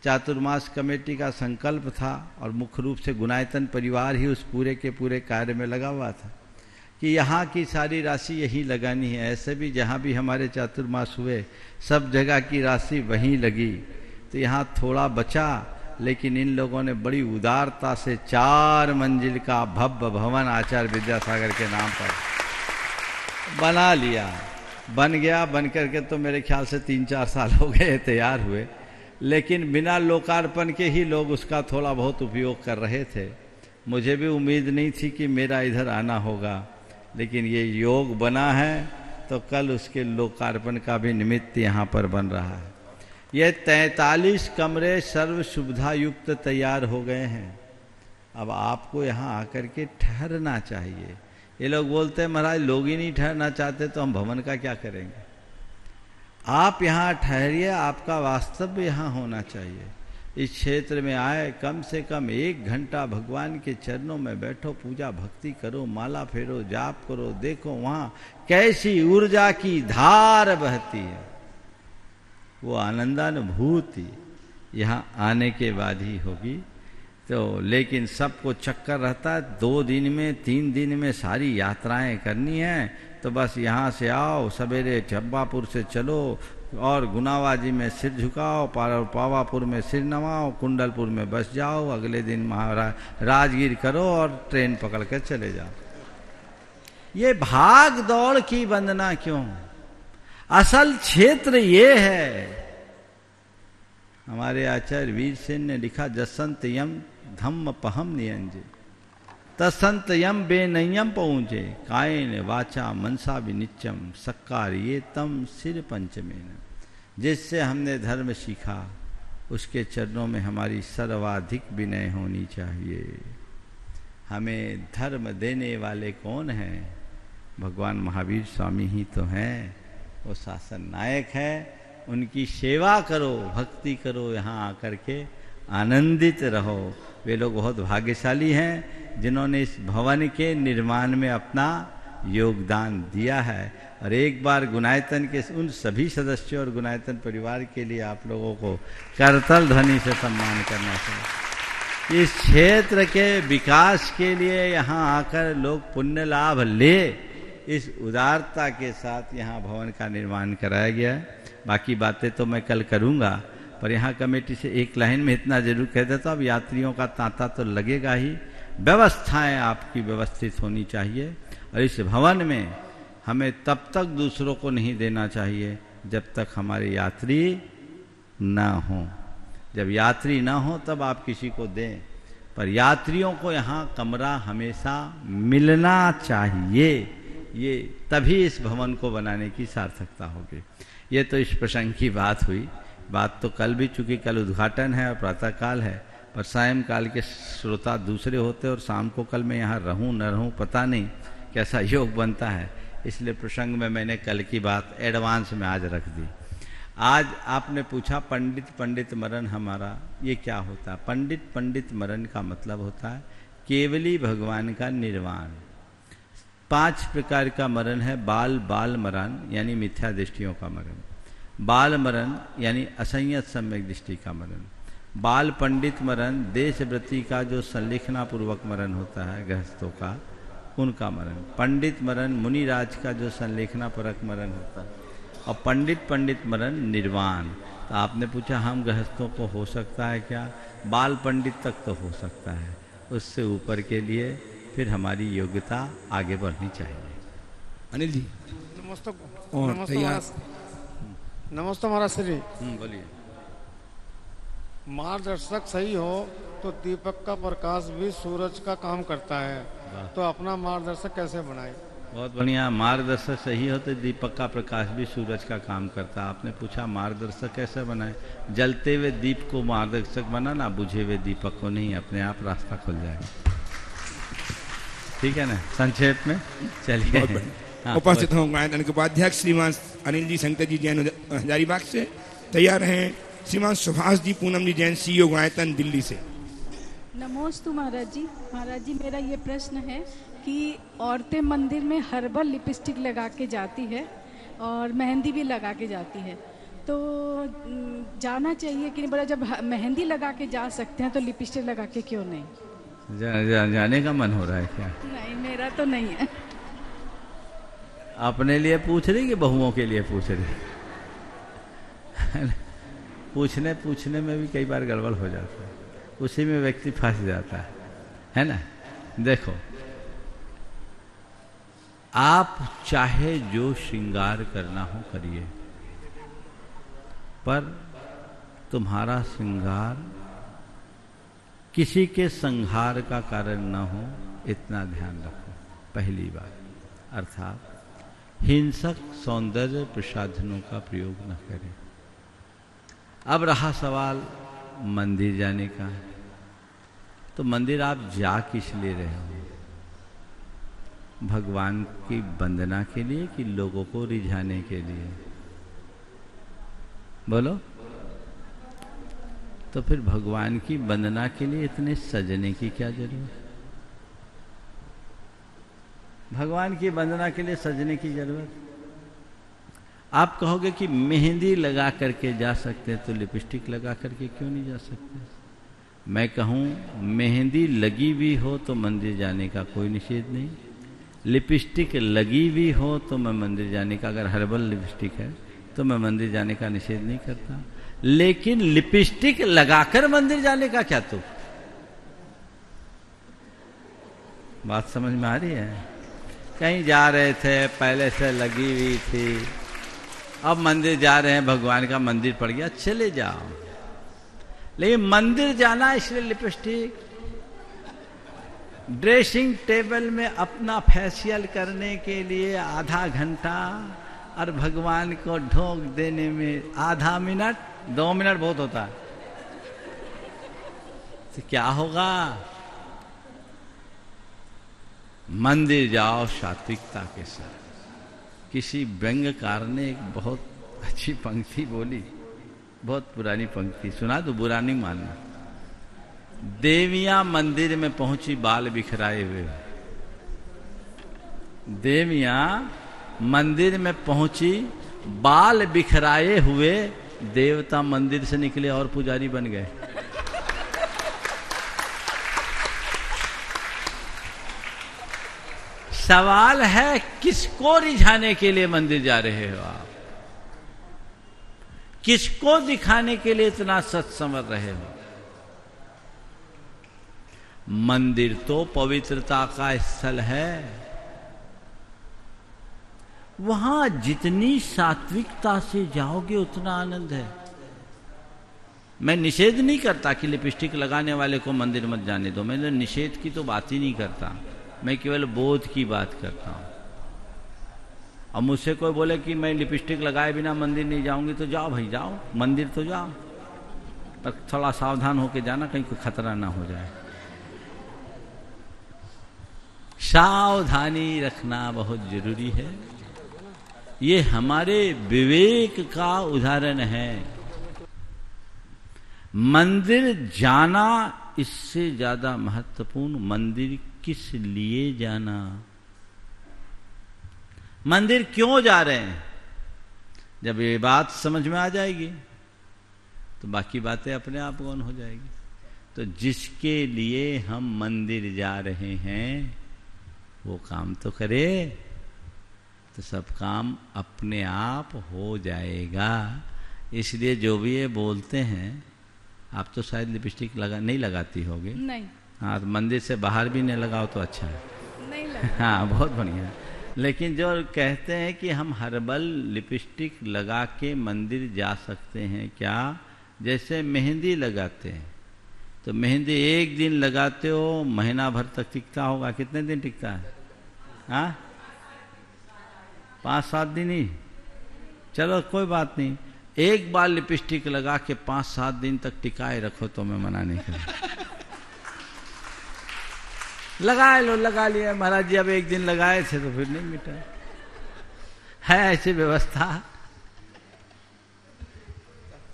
चातुर्मास कमेटी का संकल्प था और मुख्य रूप से गुणायतन परिवार ही उस पूरे के पूरे कार्य में लगा हुआ था कि यहाँ की सारी राशि यहीं लगानी है। ऐसे भी जहाँ भी हमारे चातुर्मास हुए सब जगह की राशि वहीं लगी, तो यहाँ थोड़ा बचा, लेकिन इन लोगों ने बड़ी उदारता से 4 मंजिल का भव्य भवन आचार्य विद्यासागर के नाम पर बना लिया। बन गया, बन करके तो मेरे ख्याल से 3-4 साल हो गए तैयार हुए, लेकिन बिना लोकार्पण के ही लोग उसका थोड़ा बहुत उपयोग कर रहे थे। मुझे भी उम्मीद नहीं थी कि मेरा इधर आना होगा, लेकिन ये योग बना है तो कल उसके लोकार्पण का भी निमित्त यहाँ पर बन रहा है। ये 43 कमरे सर्व सुविधा युक्त तैयार हो गए हैं। अब आपको यहाँ आकर के ठहरना चाहिए। ये लोग बोलते हैं महाराज लोग ही नहीं ठहरना चाहते तो हम भवन का क्या करेंगे। आप यहाँ ठहरिए, आपका वास्तव यहाँ होना चाहिए। इस क्षेत्र में आए, कम से कम 1 घंटा भगवान के चरणों में बैठो, पूजा भक्ति करो, माला फेरो, जाप करो, देखो वहाँ कैसी ऊर्जा की धार बहती है। वो आनंदानुभूति यहाँ आने के बाद ही होगी। तो लेकिन सबको चक्कर रहता है 2 दिन में 3 दिन में सारी यात्राएं करनी है, तो बस यहाँ से आओ, सवेरे चंपापुर से चलो और गुनावाजी में सिर झुकाओ, पावापुर में सिर नवाओ, कुंडलपुर में बस जाओ, अगले दिन राजगीर करो और ट्रेन पकड़ कर चले जाओ। ये भाग दौड़ की वंदना क्यों? असल क्षेत्र ये है। हमारे आचार्य वीर सेन ने लिखा, जसंत यम धम्म पहम नियंजे तसंत यम बेनयम पहुंचे, कायन वाचा मनसा विनिच्चम सक्कार ये तम सिर पंचमेन। जिससे हमने धर्म सीखा उसके चरणों में हमारी सर्वाधिक विनय होनी चाहिए। हमें धर्म देने वाले कौन हैं? भगवान महावीर स्वामी ही तो हैं। वो शासन नायक है, उनकी सेवा करो, भक्ति करो, यहाँ आकर के आनंदित रहो। वे लोग बहुत भाग्यशाली हैं जिन्होंने इस भवन के निर्माण में अपना योगदान दिया है। और एक बार गुणायतन के उन सभी सदस्यों और गुणायतन परिवार के लिए आप लोगों को करतल ध्वनि से सम्मान करना चाहिए। इस क्षेत्र के विकास के लिए यहाँ आकर लोग पुण्य लाभ ले, इस उदारता के साथ यहाँ भवन का निर्माण कराया गया है। बाकी बातें तो मैं कल करूँगा, पर यहाँ कमेटी से एक लाइन में इतना जरूर कह देता हूँ, अब यात्रियों का तांता तो लगेगा ही, व्यवस्थाएं आपकी व्यवस्थित होनी चाहिए। और इस भवन में हमें तब तक दूसरों को नहीं देना चाहिए जब तक हमारे यात्री ना हो। जब यात्री ना हो तब आप किसी को दें, पर यात्रियों को यहाँ कमरा हमेशा मिलना चाहिए। ये तभी इस भवन को बनाने की सार्थकता होगी। ये तो इस प्रसंग की बात हुई। बात तो कल भी, चूंकि कल उद्घाटन है और प्रातःकाल है, पर सायंकाल के श्रोता दूसरे होते और शाम को कल मैं यहाँ रहूँ न रहूँ पता नहीं कैसा योग बनता है। इसलिए प्रसंग में मैंने कल की बात एडवांस में आज रख दी। आज आपने पूछा पंडित मरण हमारा ये क्या होता है? पंडित मरण का मतलब होता है केवली भगवान का निर्वाण। 5 प्रकार का मरण है। बाल मरण यानी मिथ्या दृष्टियों का मरण, बाल मरण यानी असंयत सम्यक दृष्टि का मरण, बाल पंडित मरण देशव्रति का जो संलिखना पूर्वक मरण होता है गृहस्थों का, उनका मरण, पंडित मरण मुनिराज का जो संलेखना परक मरण होता है, और पंडित मरण निर्वाण। तो आपने पूछा हम गृहस्थों को हो सकता है क्या? बाल पंडित तक तो हो सकता है, उससे ऊपर के लिए फिर हमारी योग्यता आगे बढ़नी चाहिए। अनिल जी नमस्ते। और नमस्ते तैयार। महाराज। नमस्ते महाराज श्री। बोलिए। मार्गदर्शक सही हो तो दीपक का प्रकाश भी सूरज का काम करता है, तो अपना मार्गदर्शक कैसे बनाए? बहुत बढ़िया। मार्गदर्शक सही हो तो दीपक का प्रकाश भी सूरज का काम करता। आपने पूछा मार्गदर्शक कैसे बनाए? जलते हुए दीप को मार्गदर्शक बनाना, बुझे हुए दीपक को नहीं, अपने आप रास्ता खुल जाएगा। ठीक है ना, संक्षेप में चलिए। हाँ, उपस्थित हों गायन के उपाध्यक्ष श्रीमान अनिल जी संकट जी जैन हजारीबाग से। तैयार हैं श्रीमान सुभाष जी पूनम जी जैन CEO गायतन दिल्ली से। नमोस्तु महाराज जी। महाराज जी मेरा ये प्रश्न है कि औरतें मंदिर में हर्बल लिपस्टिक लगा के जाती है और मेहंदी भी लगा के जाती है, तो जाना चाहिए कि नहीं? बड़ा जब मेहंदी लगा के जा सकते हैं तो लिपस्टिक लगा के क्यों नहीं? जाने का मन हो रहा है क्या? नहीं, मेरा तो नहीं है। अपने लिए पूछ रही कि बहुओं के लिए पूछ रही? पूछने में भी कई बार गड़बड़ हो जाता है, उसी में व्यक्ति फंस जाता है ना। देखो, आप चाहे जो श्रृंगार करना हो करिए, पर तुम्हारा श्रृंगार किसी के संहार का कारण न हो, इतना ध्यान रखो। पहली बात। अर्थात हिंसक सौंदर्य प्रसाधनों का प्रयोग न करें। अब रहा सवाल मंदिर जाने का, तो मंदिर आप जा किस लिए रहे हो? भगवान की वंदना के लिए कि लोगों को रिझाने के लिए? बोलो। तो फिर भगवान की वंदना के लिए इतने सजने की क्या जरूरत है? भगवान की वंदना के लिए सजने की जरूरत? आप कहोगे कि मेहंदी लगा करके जा सकते हैं, तो लिपस्टिक लगा करके क्यों नहीं जा सकते? मैं कहूँ मेहंदी लगी भी हो तो मंदिर जाने का कोई निषेध नहीं, लिपस्टिक लगी भी हो तो मैं मंदिर जाने का, अगर हर्बल लिपस्टिक है तो मैं मंदिर जाने का निषेध नहीं करता। लेकिन लिपस्टिक लगाकर मंदिर जाने का क्या तुक? बात समझ में आ रही है? कहीं जा रहे थे, पहले से लगी हुई थी, अब मंदिर जा रहे हैं, भगवान का मंदिर पड़ गया, चले जाओ। लेकिन मंदिर जाना इसलिए लिपस्टिक, ड्रेसिंग टेबल में अपना फेशियल करने के लिए आधा घंटा और भगवान को ढोक देने में आधा मिनट, 2 मिनट बहुत होता है, तो क्या होगा? मंदिर जाओ सात्विकता के साथ। किसी व्यंग्यकार ने एक बहुत अच्छी पंक्ति बोली, बहुत पुरानी पंक्ति, सुना तो बुरा नहीं मानना। देवियां मंदिर में पहुंची बाल बिखराए हुए। देवियां मंदिर में पहुंची बाल बिखराए हुए, देवता मंदिर से निकले और पुजारी बन गए। सवाल है किसको रिझाने के लिए मंदिर जा रहे हो आप? किसको दिखाने के लिए इतना सच समझ रहे हो? मंदिर तो पवित्रता का स्थल है। वहां जितनी सात्विकता से जाओगे उतना आनंद है। मैं निषेध नहीं करता कि लिपस्टिक लगाने वाले को मंदिर मत जाने दो, मैं निषेध की तो बात ही नहीं करता, मैं केवल बोध की बात करता हूं। अब मुझसे कोई बोले कि मैं लिपस्टिक लगाए बिना मंदिर नहीं जाऊंगी, तो जाओ भाई, जाओ, मंदिर तो जाओ, पर थोड़ा सावधान होकर जाना, कहीं कोई खतरा ना हो जाए। सावधानी रखना बहुत जरूरी है। ये हमारे विवेक का उदाहरण है। मंदिर जाना इससे ज्यादा महत्वपूर्ण मंदिर किस लिए जाना, मंदिर क्यों जा रहे हैं, जब ये बात समझ में आ जाएगी तो बाकी बातें अपने आप गौन हो जाएगी। तो जिसके लिए हम मंदिर जा रहे हैं वो काम तो करे, तो सब काम अपने आप हो जाएगा। इसलिए जो भी ये बोलते हैं, आप तो शायद लिपस्टिक नहीं लगाती होगे, नहीं, हाँ, तो मंदिर से बाहर भी नहीं लगाओ तो अच्छा है। नहीं लगा। हाँ, बहुत बढ़िया। लेकिन जो कहते हैं कि हम हर्बल लिपस्टिक लगा के मंदिर जा सकते हैं क्या? जैसे मेहंदी लगाते हैं, तो मेहंदी एक दिन लगाते हो, महीना भर तक टिकता होगा। कितने दिन टिकता है? हाँ, 5-7 दिन ही। चलो कोई बात नहीं, एक बार लिपस्टिक लगा के 5-7 दिन तक टिकाए रखो तो मैं मना नहीं करूँ। लगा लो, लगा लिया महाराज जी, अब एक दिन लगाए थे तो फिर नहीं मिटा है, ऐसी व्यवस्था।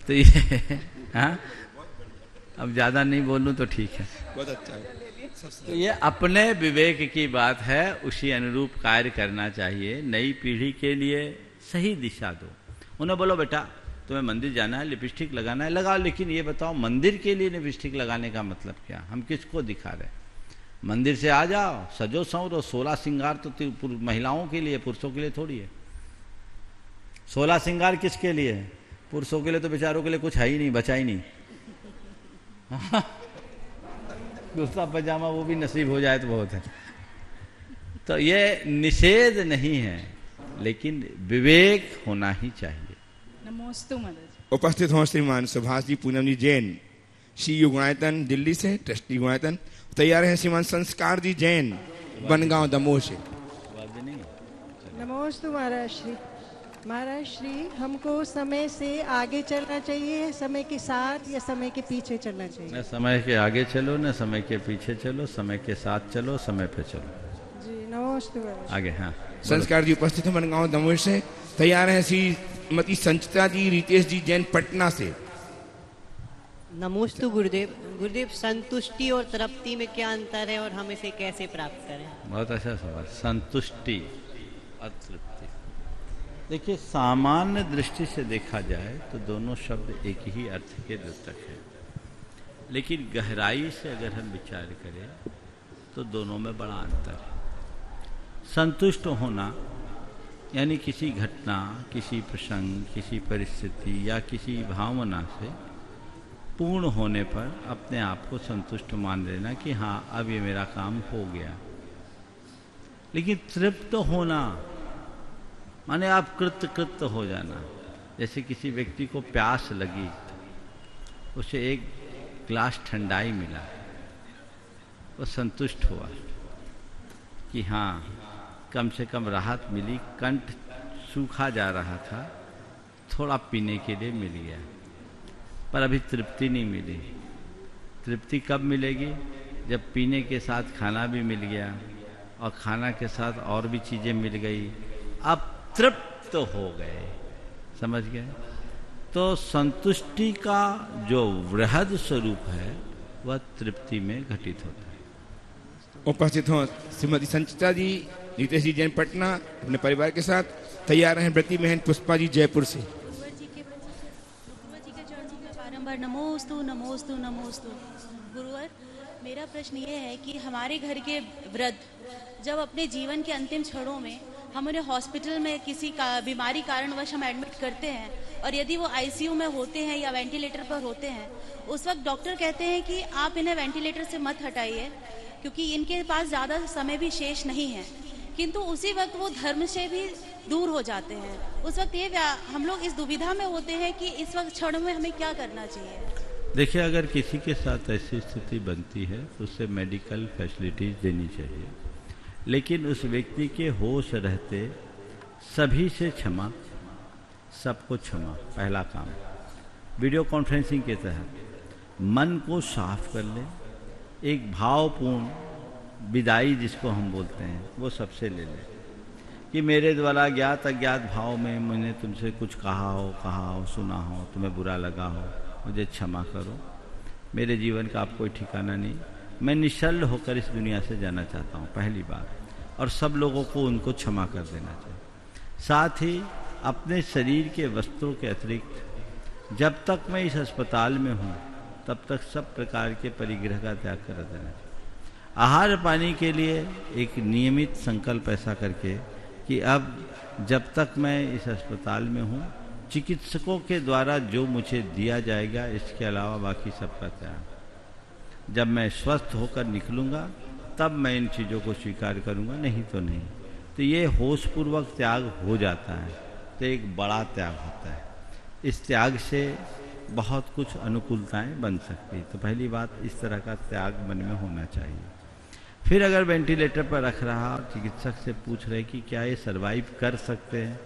तो ये हाँ, अब ज्यादा नहीं बोलूं तो ठीक है। बहुत अच्छा है। तो ये अपने विवेक की बात है, उसी अनुरूप कार्य करना चाहिए। नई पीढ़ी के लिए सही दिशा दो। उन्हें बोलो बेटा तुम्हें मंदिर जाना है, लिपस्टिक लगाना है, लगाओ, लेकिन ये बताओ मंदिर के लिए लिपस्टिक लगाने का मतलब क्या? हम किसको दिखा रहे? मंदिर से आ जाओ, सजो संवरो। 16 श्रृंगार तो महिलाओं के लिए, पुरुषों के लिए थोड़ी है। 16 श्रृंगार किसके लिए है? पुरुषों के लिए तो बेचारों के लिए कुछ है ही नहीं, बचा ही नहीं। कुर्ता पजामा वो भी नसीब हो जाए तो बहुत है। तो ये निषेध नहीं है, लेकिन विवेक होना ही चाहिए। नमोस्तु महाराज। उपस्थित हो श्रीमान सुभाष जी पूनम जी जैन, CU गुणायतन दिल्ली से, ट्रस्टी गुणायतन। तैयार हैं श्रीमान संस्कार जी जैन, बनगांव दमोह से। नमोस्तु महाराज श्री। महाराज श्री, हमको समय से आगे चलना चाहिए, समय के साथ या समय के पीछे चलना चाहिए? न समय के आगे चलो, न समय के पीछे चलो, समय के साथ चलो, समय पे चलो। जी नमोस्तु महाराज। आगे हाँ। संस्कार जी उपस्थित हैं बनगांव दमोह से। तैयार हैं श्रीमती संचिता जी रितेश जी जैन पटना से। नमोस्तु गुरुदेव। गुरुदेव, संतुष्टि और तृप्ति में क्या अंतर है और हम इसे कैसे प्राप्त करें? बहुत अच्छा सवाल। संतुष्टि और तृप्ति, देखिए सामान्य दृष्टि से देखा जाए तो दोनों शब्द एक ही अर्थ के द्योतक है, लेकिन गहराई से अगर हम विचार करें तो दोनों में बड़ा अंतर है। संतुष्ट होना यानी किसी घटना, किसी प्रसंग, किसी परिस्थिति या किसी भावना से पूर्ण होने पर अपने आप को संतुष्ट मान लेना कि हाँ अब ये मेरा काम हो गया। लेकिन तृप्त होना माने आप कृत हो जाना। जैसे किसी व्यक्ति को प्यास लगी, उसे एक ग्लास ठंडाई मिला, वो संतुष्ट हुआ कि हाँ कम से कम राहत मिली, कंठ सूखा जा रहा था, थोड़ा पीने के लिए मिल गया। पर अभी तृप्ति नहीं मिली। तृप्ति कब मिलेगी? जब पीने के साथ खाना भी मिल गया और खाना के साथ और भी चीज़ें मिल गई, अब तृप्त हो गए। समझ गए? तो संतुष्टि का जो वृहद स्वरूप है वह तृप्ति में घटित होता है। उपस्थित हो श्रीमती संचिता जी रितेश जी जैन पटना अपने परिवार के साथ। तैयार हैं व्रती बहन पुष्पा जी जयपुर से। बारंबार नमोस्तु नमोस्तु नमोस्तु। गुरुवर, मेरा प्रश्न ये है कि हमारे घर के वृद्ध जब अपने जीवन के अंतिम क्षणों में हम उन्हें हॉस्पिटल में किसी का बीमारी कारणवश हम एडमिट करते हैं, और यदि वो ICU में होते हैं या वेंटिलेटर पर होते हैं, उस वक्त डॉक्टर कहते हैं कि आप इन्हें वेंटिलेटर से मत हटाइए क्योंकि इनके पास ज़्यादा समय भी शेष नहीं है। किंतु उसी वक्त वो धर्म से भी दूर हो जाते हैं। उस वक्त ये हम लोग इस दुविधा में होते हैं कि इस वक्त क्षण में हमें क्या करना चाहिए। देखिए, अगर किसी के साथ ऐसी स्थिति बनती है तो उसे मेडिकल फैसिलिटीज देनी चाहिए, लेकिन उस व्यक्ति के होश रहते सभी से क्षमा, सबको क्षमा पहला काम। वीडियो कॉन्फ्रेंसिंग के तहत मन को साफ कर ले, एक भावपूर्ण विदाई जिसको हम बोलते हैं वो सबसे ले ले कि मेरे द्वारा ज्ञात अज्ञात भाव में मैंने तुमसे कुछ कहा हो, सुना हो, तुम्हें बुरा लगा हो, मुझे क्षमा करो। मेरे जीवन का आप कोई ठिकाना नहीं, मैं निश्चल होकर इस दुनिया से जाना चाहता हूँ, पहली बार। और सब लोगों को उनको क्षमा कर देना चाहिए। साथ ही अपने शरीर के वस्त्रों के अतिरिक्त जब तक मैं इस अस्पताल में हूँ तब तक सब प्रकार के परिग्रह का त्याग कर देना चाहिए। आहार पानी के लिए एक नियमित संकल्प ऐसा करके कि अब जब तक मैं इस अस्पताल में हूँ, चिकित्सकों के द्वारा जो मुझे दिया जाएगा इसके अलावा बाकी सबका त्याग। जब मैं स्वस्थ होकर निकलूँगा तब मैं इन चीज़ों को स्वीकार करूँगा, नहीं तो नहीं। तो ये होशपूर्वक त्याग हो जाता है तो एक बड़ा त्याग होता है। इस त्याग से बहुत कुछ अनुकूलताएं बन सकती। तो पहली बात, इस तरह का त्याग मन में होना चाहिए। फिर अगर वेंटिलेटर पर रख रहा, चिकित्सक से पूछ रहे कि क्या ये सरवाइव कर सकते हैं,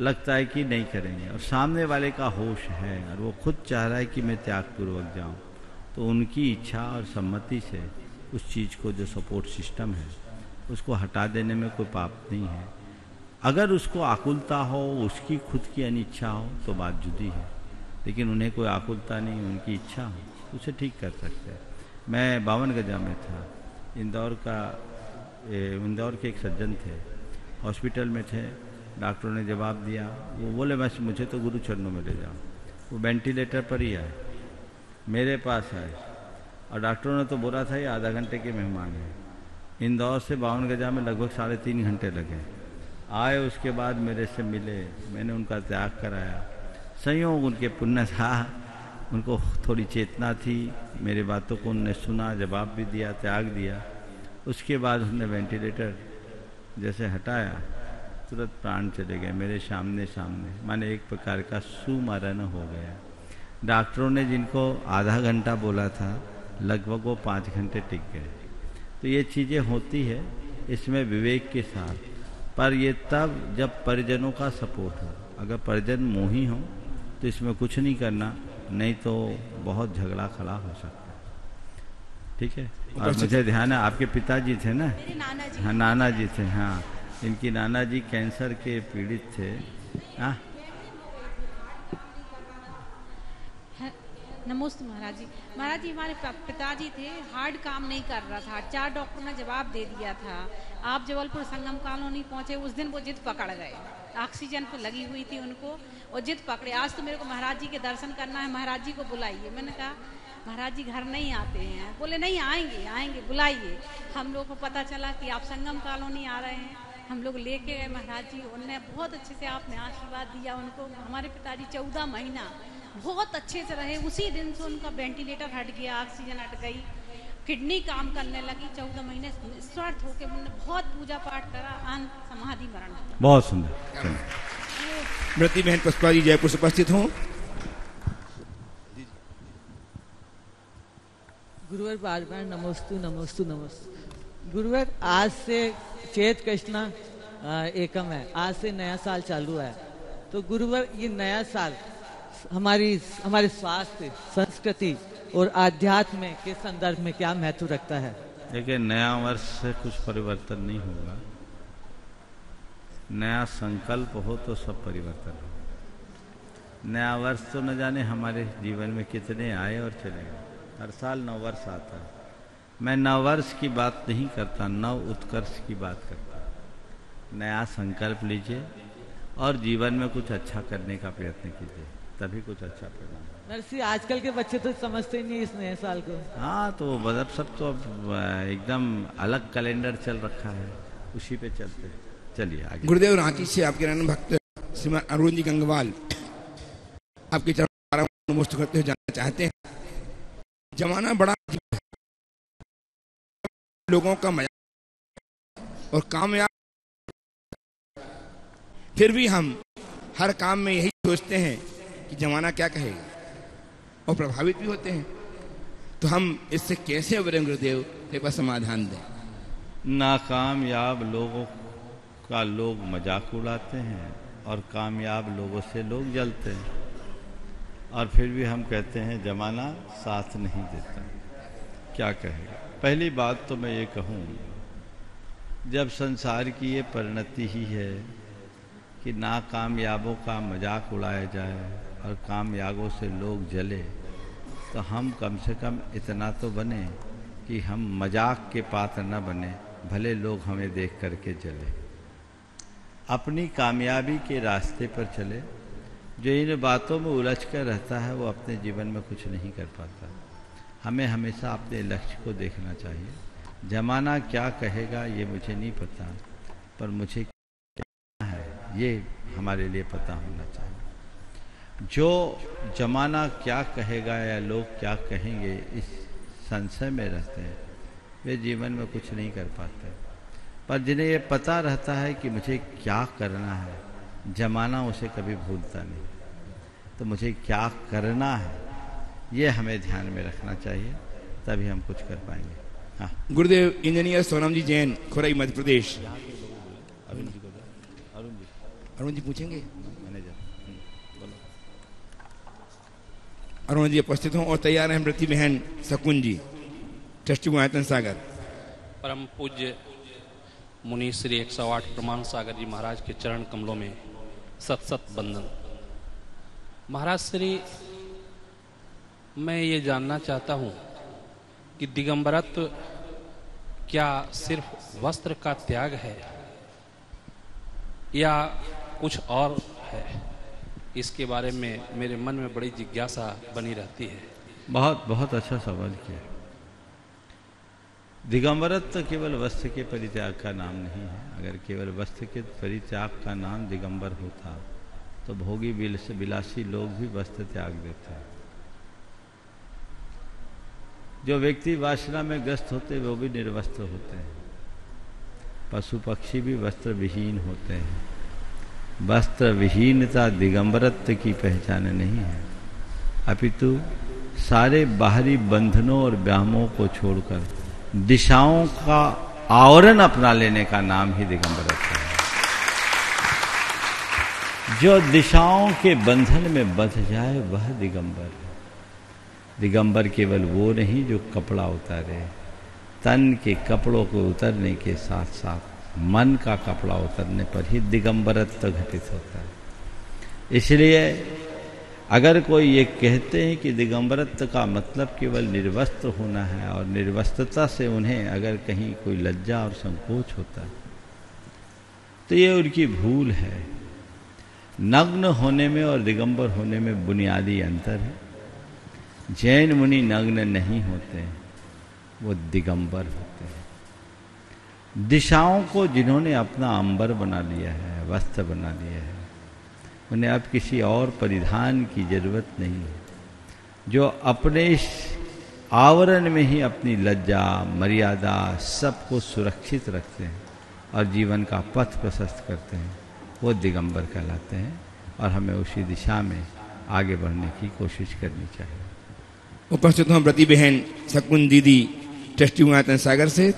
लगता है कि नहीं करेंगे, और सामने वाले का होश है और वो खुद चाह रहा है कि मैं त्यागपूर्वक जाऊं, तो उनकी इच्छा और सम्मति से उस चीज़ को, जो सपोर्ट सिस्टम है, उसको हटा देने में कोई पाप नहीं है। अगर उसको आकुलता हो, उसकी खुद की अनिच्छा हो, तो बात जुदी है। लेकिन उन्हें कोई आकुलता नहीं, उनकी इच्छा हो, उसे ठीक कर सकते हैं। मैं 52 गजा में था, इंदौर के एक सज्जन थे, हॉस्पिटल में थे। डॉक्टरों ने जवाब दिया, वो बोले बस मुझे तो गुरु चरणों में ले जाओ। वो वेंटिलेटर पर ही आए, मेरे पास आए, और डॉक्टरों ने तो बोला था ये आधा घंटे के मेहमान हैं। इंदौर से 52 गजा में लगभग 3.5 घंटे लगे। आए, उसके बाद मेरे से मिले, मैंने उनका त्याग कराया। संयोग उनके पुण्य था, उनको थोड़ी चेतना थी, मेरी बातों को उन्होंने सुना, जवाब भी दिया, त्याग दिया। उसके बाद उन्होंने वेंटिलेटर जैसे हटाया, तुरंत प्राण चले गए मेरे सामने। माने एक प्रकार का सुमरण हो गया। डॉक्टरों ने जिनको आधा घंटा बोला था, लगभग वो 5 घंटे टिक गए। तो ये चीज़ें होती है, इसमें विवेक के साथ। पर ये तब जब परिजनों का सपोर्ट हो। अगर परिजन मोही हो तो इसमें कुछ नहीं करना, नहीं तो बहुत झगड़ा खड़ा हो सकता है। ठीक है। और मुझे ध्यान है आपके पिताजी थे ना? मेरे नाना जी। हाँ, नाना जी थे। हाँ, इनकी नाना जी कैंसर के पीड़ित थे। हाँ, नमस्ते महाराज जी। महाराज जी, हमारे पिताजी थे, हार्ट काम नहीं कर रहा था। 4 डॉक्टर ने जवाब दे दिया था। आप जबलपुर संगम कॉलोनी पहुंचे, उस दिन वो जिद पकड़ गए। ऑक्सीजन पर लगी हुई थी उनको, और जिद पकड़े। आज तो मेरे को महाराज जी के दर्शन करना है, महाराज जी को बुलाइए। मैंने कहा महाराज जी घर नहीं आते हैं। बोले नहीं, आएंगे, बुलाइए। हम लोग को पता चला कि आप संगम कॉलोनी आ रहे हैं। हम लोग लेके गए महाराज जी, उनने बहुत अच्छे से आपने आशीर्वाद दिया उनको। हमारे पिताजी 14 महीना बहुत अच्छे से रहे। उसी दिन से उनका वेंटिलेटर हट गया, ऑक्सीजन हट गई, किडनी काम करने लगी। 14 महीने निस्वार्थ होकर उन्होंने बहुत पूजा पाठ करा, समाधि मरण। बहुत सुंदर। मृति बहन पुष्पा जी जयपुर से उपस्थित हूँ। गुरुवर बार बार नमोस्तु। गुरुवर, आज से चेत कृष्णा एकम है, आज से नया साल चालू है। तो गुरुवर, ये नया साल हमारे स्वास्थ्य, संस्कृति और आध्यात्म के संदर्भ में क्या महत्व रखता है? देखिए, नया वर्ष से कुछ परिवर्तन नहीं होगा। नया संकल्प हो तो सब परिवर्तन हो। नया वर्ष तो न जाने हमारे जीवन में कितने आए और चले गए। हर साल नव वर्ष आता है। मैं नव वर्ष की बात नहीं करता, नव उत्कर्ष की बात करता। नया संकल्प लीजिए और जीवन में कुछ अच्छा करने का प्रयत्न कीजिए, तभी कुछ अच्छा परिणाम। नरसी, आजकल के बच्चे तो समझते ही नहीं इस नए साल को। हाँ, तो मतलब सब तो अब एकदम अलग कैलेंडर चल रखा है, उसी पे चलते। चलिए आगे। गुरुदेव, रांची से आपके नैन भक्त श्रीमान अरुण जी गंगवाल आपके चरण नमस्ते करते हुए जानना चाहते हैं। जमाना बड़ा लोगों का मजाक और कामयाब, फिर भी हम हर काम में यही सोचते हैं कि जमाना क्या कहेगा, और प्रभावित भी होते हैं। तो हम इससे कैसे उबरें गुरुदेव, एक बार समाधान दें। नाकामयाब लोगों का लोग मजाक उड़ाते हैं और कामयाब लोगों से लोग जलते हैं, और फिर भी हम कहते हैं जमाना साथ नहीं देता। क्या कहेगा? पहली बात तो मैं ये कहूँ, जब संसार की ये परिणति ही है कि नाकामयाबों का मजाक उड़ाया जाए और कामयाबों से लोग जले, तो हम कम से कम इतना तो बने कि हम मजाक के पात्र न बने, भले लोग हमें देख करके जले। अपनी कामयाबी के रास्ते पर चले। जो इन बातों में उलझ कर रहता है वो अपने जीवन में कुछ नहीं कर पाता। हमें हमेशा अपने लक्ष्य को देखना चाहिए। जमाना क्या कहेगा ये मुझे नहीं पता, पर मुझे क्या है ये हमारे लिए पता होना चाहिए। जो जमाना क्या कहेगा या लोग क्या कहेंगे, इस संशय में रहते हैं वे जीवन में कुछ नहीं कर पाते। पर जिन्हें ये पता रहता है कि मुझे क्या करना है, जमाना उसे कभी भूलता नहीं, तो मुझे क्या करना है ये हमें ध्यान में रखना चाहिए, तभी हम कुछ कर पाएंगे। हाँ। गुरुदेव इंजीनियर सोनम जी जैन, खुरई मध्य प्रदेश। अरुण जी पूछेंगे। मैनेजर बोलो। अरुण जी उपस्थित हों और तैयार हैं मृति बहन शकुन जी, ट्रस्टी आयतन सागर। परम पूज्य मुनि श्री 108 प्रमाण सागर जी महाराज के चरण कमलों में सत सत बंदन। महाराज श्री, मैं ये जानना चाहता हूँ कि दिगंबरत्व क्या सिर्फ वस्त्र का त्याग है या कुछ और है? इसके बारे में मेरे मन में बड़ी जिज्ञासा बनी रहती है। बहुत बहुत अच्छा सवाल किया। दिगंबरत्व केवल वस्त्र के परित्याग का नाम नहीं है। अगर केवल वस्त्र के परित्याग का नाम दिगंबर होता तो भोगी विलासी लोग भी वस्त्र त्याग देते हैं। जो व्यक्ति वासना में ग्रस्त होते वो भी निर्वस्त्र होते हैं। पशु पक्षी भी वस्त्र विहीन होते हैं। वस्त्र विहीनता दिगंबरत्व की पहचान नहीं है, अपितु सारे बाहरी बंधनों और व्यामों को छोड़कर दिशाओं का आवरण अपना लेने का नाम ही दिगंबरत्व है। जो दिशाओं के बंधन में बंध जाए वह दिगंबर है। दिगंबर केवल वो नहीं जो कपड़ा उतारे, तन के कपड़ों को उतरने के साथ साथ मन का कपड़ा उतरने पर ही दिगंबरत्व घटित होता है। इसलिए अगर कोई ये कहते हैं कि दिगंबरत्व का मतलब केवल निर्वस्त्र होना है और निर्वस्त्रता से उन्हें अगर कहीं कोई लज्जा और संकोच होता है तो ये उनकी भूल है। नग्न होने में और दिगंबर होने में बुनियादी अंतर है। जैन मुनि नग्न नहीं होते, वो दिगंबर होते हैं। दिशाओं को जिन्होंने अपना अंबर बना लिया है, वस्त्र बना लिया है, उन्हें अब किसी और परिधान की जरूरत नहीं है। जो अपने इस आवरण में ही अपनी लज्जा, मर्यादा सबको सुरक्षित रखते हैं और जीवन का पथ प्रशस्त करते हैं, वो दिगंबर कहलाते हैं। और हमें उसी दिशा में आगे बढ़ने की कोशिश करनी चाहिए। उपस्थित हूँ व्रती बहन शकुन दीदी, ट्रस्टी आयतन सागर से।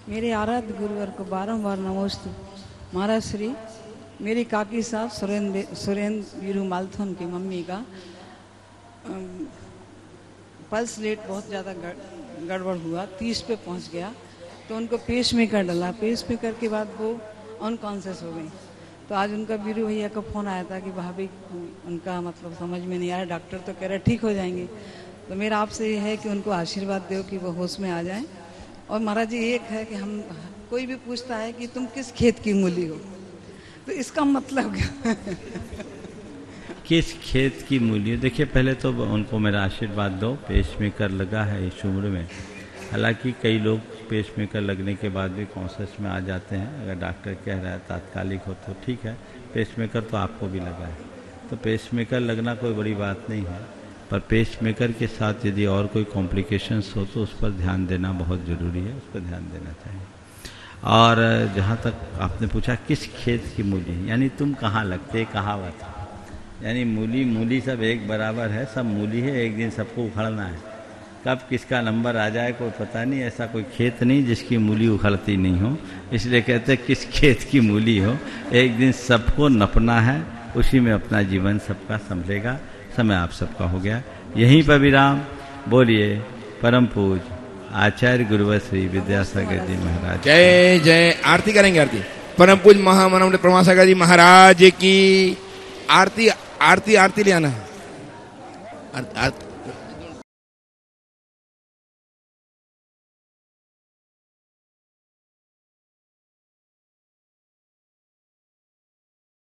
मेरे आराध्य गुरुवर को बारंबार नमोस्तु। महाराज श्री, मेरी काकी साहब सुरेंद्र वीरू मालथोन की मम्मी का पल्स रेट बहुत ज़्यादा गड़बड़ हुआ, 30 पे पहुंच गया, तो उनको पेसमेकर डला। पेसमेकर के बाद वो अनकॉन्शियस हो गई। तो आज उनका वीरू भैया का फ़ोन आया था कि भाभी उनका मतलब समझ में नहीं आ रहा, डॉक्टर तो कह रहे ठीक हो जाएंगे। तो मेरा आपसे ये है कि उनको आशीर्वाद दो कि वो होश में आ जाएं। और महाराज जी एक है कि हम कोई भी पूछता है कि तुम किस खेत की मूली हो, तो इसका मतलब क्या? किस खेत की मूली? देखिए, पहले तो उनको मेरा आशीर्वाद दो। पेसमेकर लगा है इस उम्र में। हालांकि कई लोग पेसमेकर लगने के बाद भी कॉन्शियस में आ जाते हैं। अगर डॉक्टर कह रहा है तात्कालिक हो तो ठीक है। पेसमेकर तो आपको भी लगा है, तो पेसमेकर लगना कोई बड़ी बात नहीं है। पर पेसमेकर के साथ यदि और कोई कॉम्प्लिकेशंस हो तो उस पर ध्यान देना बहुत ज़रूरी है, उस पर ध्यान देना चाहिए। और जहाँ तक आपने पूछा किस खेत की मूली, यानी तुम कहाँ लगते, कहावत, यानी मूली सब एक बराबर है, सब मूली है, एक दिन सबको उखड़ना है। कब किसका नंबर आ जाए कोई पता नहीं। ऐसा कोई खेत नहीं जिसकी मूली उखड़ती नहीं हो, इसलिए कहते हैं किस खेत की मूली हो, एक दिन सबको नपना है, उसी में अपना जीवन सबका संभलेगा। समय आप सबका हो गया, यहीं पर विराम। बोलिए परम पूज आचार्य गुरुवर श्री विद्यासागर जी महाराज। जय जय। आरती करेंगे, आरती। परम पूज महामनम प्रमासागर जी महाराज की आरती। आरती आरती ले आना है।